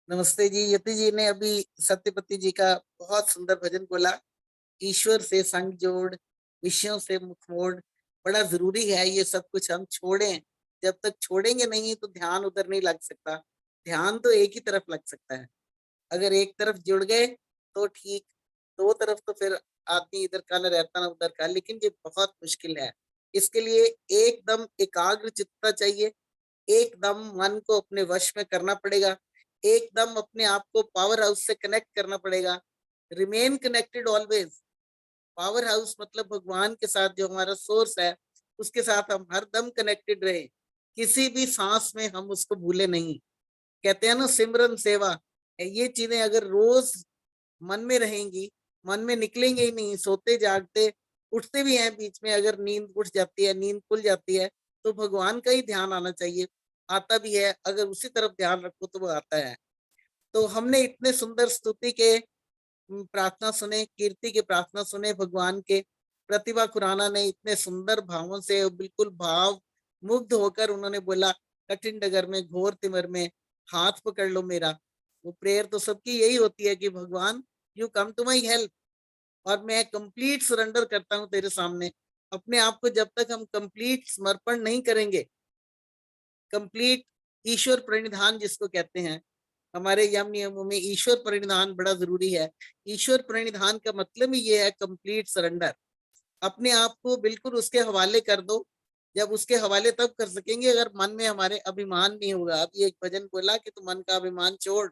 नमस्ते जी। यति जी ने अभी सत्यपति जी का बहुत सुंदर भजन बोला, ईश्वर से संग जोड़, विषयों से मुख मोड़। बड़ा जरूरी है ये सब कुछ हम छोड़ें, जब तक छोड़ेंगे नहीं तो ध्यान उधर नहीं लग सकता। ध्यान तो एक ही तरफ लग सकता है, अगर एक तरफ जुड़ गए तो ठीक, दो तरफ तो फिर आदमी इधर का न रहता ना उधर का। लेकिन ये बहुत मुश्किल है, इसके लिए एकदम एकाग्र चित्तता चाहिए, एकदम मन को अपने वश में करना पड़ेगा, एकदम अपने आप को पावर हाउस से कनेक्ट करना पड़ेगा। Remain connected always. Power house मतलब भगवान के साथ, जो हमारा सोर्स है उसके साथ हम हर दम कनेक्टेड रहे, किसी भी सांस में हम उसको भूले नहीं। कहते हैं ना सिमरन सेवा, ये चीजें अगर रोज मन में रहेंगी, मन में निकलेंगे ही नहीं, सोते जागते उठते भी हैं बीच में, अगर नींद उठ जाती है, नींद खुल जाती है, तो भगवान का ही ध्यान आना चाहिए, आता भी है, अगर उसी तरफ ध्यान रखो तो वो आता है। तो हमने इतने सुंदर स्तुति के प्रार्थना सुने, कीर्ति के प्रार्थना सुने भगवान के। प्रतिभा खुराना ने इतने सुंदर भावों से बिल्कुल भाव मुग्ध होकर उन्होंने बोला, कठिन डगर में घोर तिमिर में हाथ पकड़ लो मेरा। वो प्रेयर तो सबकी यही होती है कि भगवान you come to my help, और मैं कंप्लीट सरेंडर करता हूँ तेरे सामने। अपने आप को जब तक हम कंप्लीट समर्पण नहीं करेंगे, कंप्लीट ईश्वर प्रणिधान जिसको कहते हैं, हमारे यम नियमों में ईश्वर प्रणिधान बड़ा जरूरी है। ईश्वर प्रणिधान का मतलब ही ये है कंप्लीट सरेंडर। अपने आप को बिल्कुल उसके हवाले कर दो। जब उसके हवाले तब कर सकेंगे अगर मन में हमारे अभिमान नहीं होगा। अभी एक भजन बोला कि तू मन का अभिमान छोड़।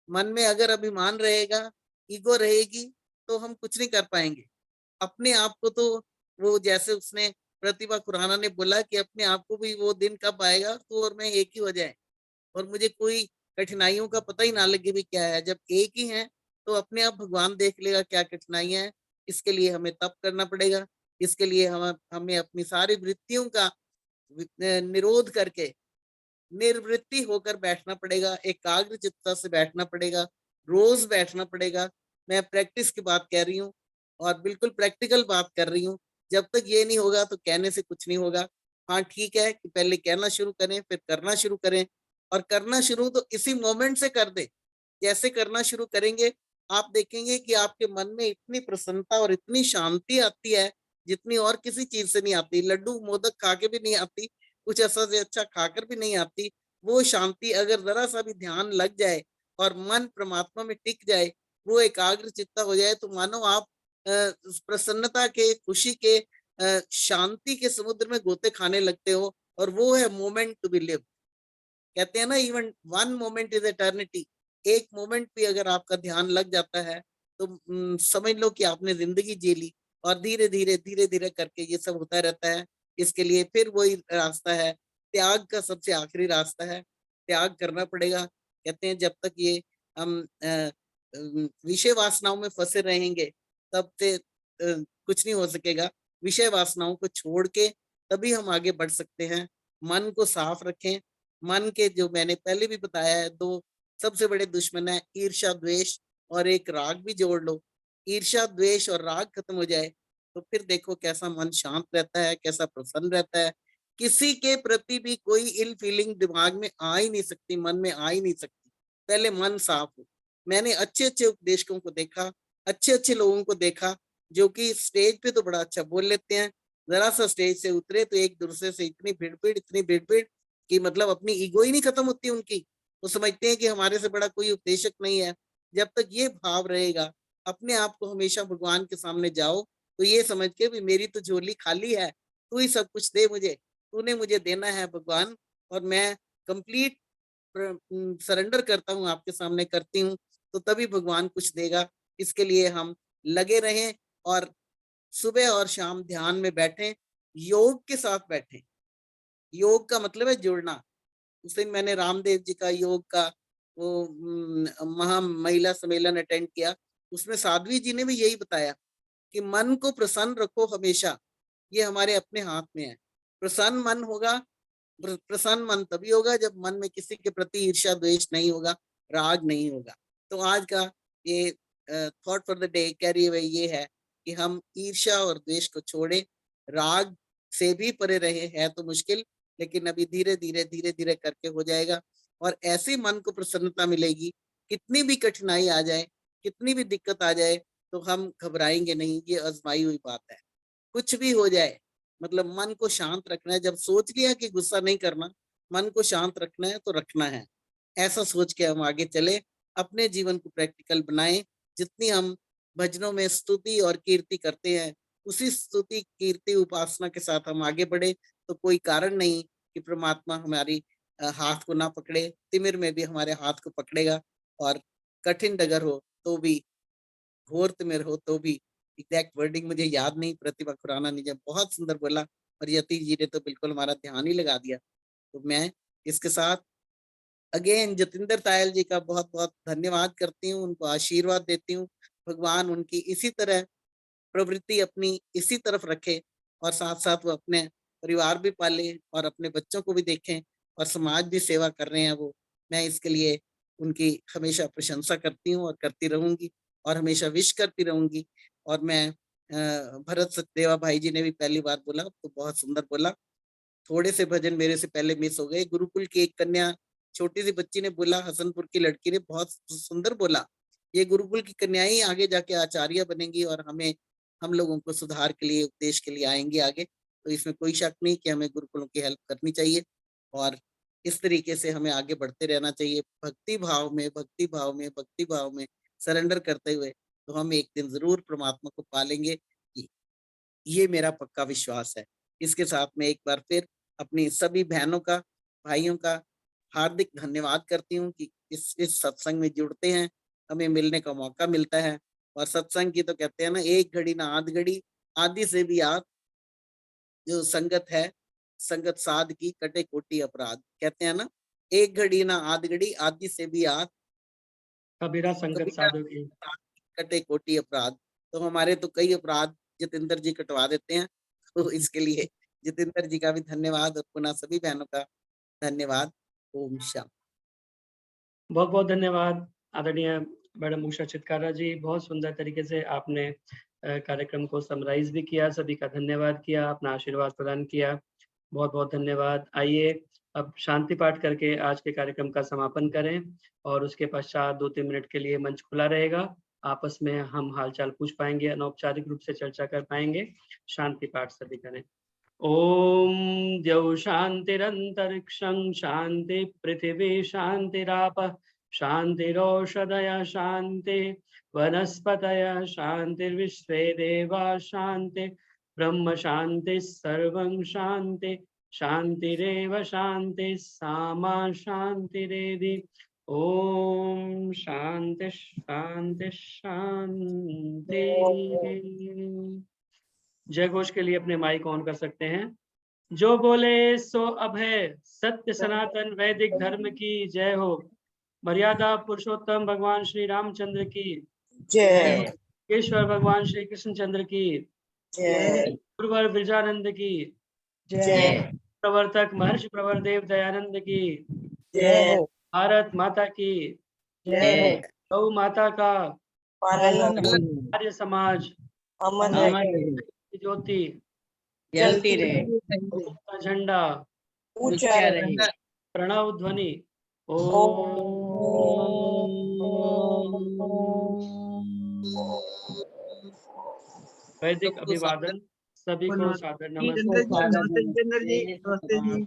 मन में अगर अभिमान रहेगा, ईगो रहेगी, तो हम कुछ नहीं कर पाएंगे। अपने आप को तो वो जैसे उसने प्रतिभा खुराना ने बोला कि अपने आप को भी वो दिन कब आएगा तो और मैं एक ही हो जाए और मुझे कोई कठिनाइयों का पता ही ना लगे भी क्या है। जब एक ही है तो अपने आप भगवान देख लेगा क्या कठिनाइयां हैं। इसके लिए हमें तप करना पड़ेगा। इसके लिए हमें अपनी सारी वृत्तियों का निरोध करके निर्वृत्ति होकर बैठना पड़ेगा, एकाग्र चित्ता से बैठना पड़ेगा, रोज बैठना पड़ेगा। मैं प्रैक्टिस की बात कह रही हूँ और बिल्कुल प्रैक्टिकल बात कर रही हूँ। जब तक ये नहीं होगा तो कहने से कुछ नहीं होगा। हाँ ठीक है कि पहले कहना शुरू करें फिर करना शुरू करें, और करना शुरू तो इसी मोमेंट से कर दे। जैसे करना शुरू करेंगे आप देखेंगे कि आपके मन में इतनी प्रसन्नता और इतनी शांति आती है जितनी और किसी चीज से नहीं आती। लड्डू मोदक खा के भी नहीं आती, कुछ ऐसा से अच्छा खाकर भी नहीं आती। वो शांति अगर जरा सा भी ध्यान लग जाए और मन परमात्मा में टिक जाए, वो एकाग्र चित्ता हो जाए, तो मानो आप प्रसन्नता के, खुशी के, शांति के समुद्र में गोते खाने लगते हो। और वो है मोमेंट टू बी लिव। कहते हैं ना even one moment is eternity. एक मोमेंट भी अगर आपका ध्यान लग जाता है तो समझ लो कि आपने जिंदगी जी ली। और धीरे धीरे करके ये सब होता रहता है। इसके लिए फिर वही रास्ता है, त्याग का सबसे आखिरी रास्ता है। त्याग करना पड़ेगा। कहते हैं जब तक ये हम विषय वासनाओं में फंसे रहेंगे तब से कुछ नहीं हो सकेगा। विषय वासनाओं को छोड़ के तभी हम आगे बढ़ सकते हैं। मन को साफ रखें। मन के जो मैंने पहले भी बताया है, दो सबसे बड़े दुश्मन है, ईर्ष्या द्वेष, और एक राग भी जोड़ लो। ईर्ष्या द्वेष और राग खत्म हो जाए तो फिर देखो कैसा मन शांत रहता है, कैसा प्रसन्न रहता है। किसी के प्रति भी कोई इल फीलिंग दिमाग में आ ही नहीं सकती, मन में आ ही नहीं सकती। पहले मन साफ हो। मैंने अच्छे अच्छे उपदेशकों को देखा, अच्छे अच्छे लोगों को देखा जो कि स्टेज पे तो बड़ा अच्छा बोल लेते हैं, जरा सा स्टेज से उतरे तो एक दूसरे से इतनी भिड़ कि मतलब अपनी ईगो ही नहीं खत्म होती उनकी। वो समझते हैं कि हमारे से बड़ा कोई उपदेशक नहीं है। जब तक ये भाव रहेगा, अपने आप को हमेशा भगवान के सामने जाओ तो ये समझ के भी मेरी तो झोली खाली है, तू ही सब कुछ दे मुझे, तूने मुझे देना है भगवान, और मैं कंप्लीट सरेंडर करता हूँ आपके सामने, करती हूँ, तो तभी भगवान कुछ देगा। इसके लिए हम लगे रहें और सुबह और शाम ध्यान में बैठें, योग के साथ बैठें। योग का मतलब है जुड़ना। उस दिन मैंने रामदेव जी का योग का वो महा महिला सम्मेलन अटेंड किया। उसमें साध्वी जी ने भी यही बताया कि मन को प्रसन्न रखो हमेशा, ये हमारे अपने हाथ में है। प्रसन्न मन होगा, प्रसन्न मन तभी होगा जब मन में किसी के प्रति ईर्ष्या द्वेष नहीं होगा, राग नहीं होगा। तो आज का ये thought for the day carry away ये है कि हम ईर्ष्या और द्वेष को छोड़ें, राग से भी परे रहे। है तो मुश्किल, लेकिन अभी धीरे धीरे करके हो जाएगा। और ऐसे मन को प्रसन्नता मिलेगी, कितनी भी कठिनाई आ जाए, कितनी भी दिक्कत आ जाए, तो हम घबराएंगे नहीं। ये आजमाई हुई बात है। कुछ भी हो जाए, मतलब मन को शांत रखना है। जब सोच लिया कि गुस्सा नहीं करना, मन को शांत रखना है तो रखना है। ऐसा सोच के हम आगे चले, अपने जीवन को प्रैक्टिकल बनाएं। जितनी हम भजनों में स्तुति और कीर्ति करते हैं, उसी स्तुति कीर्ति उपासना के साथ हम आगे बढ़े तो कोई कारण नहीं कि परमात्मा हमारी हाथ को ना पकड़े। तिमिर में भी हमारे हाथ को पकड़ेगा, और कठिन डगर हो तो भी, घोर तिमिर हो तो भी। एग्जैक्ट वर्डिंग मुझे याद नहीं, प्रतिभा खुराना ने जब बहुत सुंदर बोला और यति जी ने तो बिल्कुल हमारा ध्यान ही लगा दिया। तो मैं इसके साथ अगेन जतिंदर तायल जी का बहुत बहुत धन्यवाद करती हूँ, उनको आशीर्वाद देती हूँ। भगवान उनकी इसी तरह प्रवृत्ति अपनी इसी तरफ रखे और साथ साथ वो अपने परिवार भी पाले और अपने बच्चों को भी देखें और समाज भी सेवा कर रहे हैं वो। मैं इसके लिए उनकी हमेशा प्रशंसा करती हूँ और करती रहूंगी और हमेशा विश करती रहूंगी। और मैं भरत सचदेवा भाई जी ने भी पहली बार बोला तो बहुत सुंदर बोला। थोड़े से भजन मेरे से पहले मिस हो गए। गुरुकुल की एक कन्या छोटी सी बच्ची ने बोला, हसनपुर की लड़की ने बहुत सुंदर बोला, ये गुरुकुल की कन्याएं ही आगे जाके आचार्य बनेंगी और हम लोगों को सुधार के लिए उपदेश के लिए आएंगे आगे। तो इसमें कोई शक नहीं कि हमें गुरुकुलों की हेल्प करनी चाहिए और इस तरीके से हमें आगे बढ़ते रहना चाहिए भक्ति भाव में, भक्ति भाव में, भक्ति भाव में सरेंडर करते हुए। तो हम एक दिन जरूर परमात्मा को पालेंगे, ये मेरा पक्का विश्वास है। इसके साथ में एक बार फिर अपनी सभी बहनों का, भाइयों का हार्दिक धन्यवाद करती हूँ कि इस सत्संग में जुड़ते हैं, हमें मिलने का मौका मिलता है। और सत्संग की तो कहते हैं ना, एक घड़ी ना आध घड़ी, आदि से भी आध, जो संगत है संगत साध की कटे कोटि अपराध, कहते हैं ना, एक घड़ी ना आध घड़ी, आदि से भी आध, कबीरा संगत साधु की कटे कोटि अपराध। तो हमारे तो कई अपराध जितेंद्र जी कटवा देते हैं, तो इसके लिए जितेंद्र जी का भी धन्यवाद और पुनः सभी बहनों का धन्यवाद। ओम शांति। बहुत बहुत धन्यवाद आदरणीय मैडम उषा चितकारा जी। बहुत सुंदर तरीके से आपने कार्यक्रम को समराइज भी किया, सभी का धन्यवाद किया, अपना आशीर्वाद प्रदान किया। बहुत बहुत धन्यवाद। आइए अब शांति पाठ करके आज के कार्यक्रम का समापन करें और उसके पश्चात 2-3 मिनट के लिए मंच खुला रहेगा। आपस में हम हालचाल पूछ पाएंगे, अनौपचारिक रूप से चर्चा कर पाएंगे। शांति पाठ सभी करें। ओम द्यौ शांतिरंतरिक्षं शांति पृथिवी शांतिराप शांतिरोषधय शांति वनस्पतय शांतिर्विश्वे देवा शांति ब्रह्म शांति सर्वं शांति शांतिरेव शांति सामा शांतिरेधि। ओम शांति शांति शांति। जय घोष के लिए अपने माइक ऑन कर सकते हैं। जो बोले सो अभय, सत्य सनातन वैदिक धर्म की जय हो। मर्यादा पुरुषोत्तम भगवान श्री रामचंद्र की जय। ईश्वर भगवान श्री कृष्णचंद्र की जय। गुरुवर ब्रजानंद की जय। प्रवर्तक महर्षि प्रवर देव दयानंद की जय। भारत माता की जय। गौ माता का पालन आर्य समाज अमन की ज्योति जलती रहे, का झंडा ऊंचा रहे। प्रणव ध्वनि वैदिक अभिवादन। सभी को सादर नमस्ते। नमस्ते जितेंद्र जी, नमस्ते जी।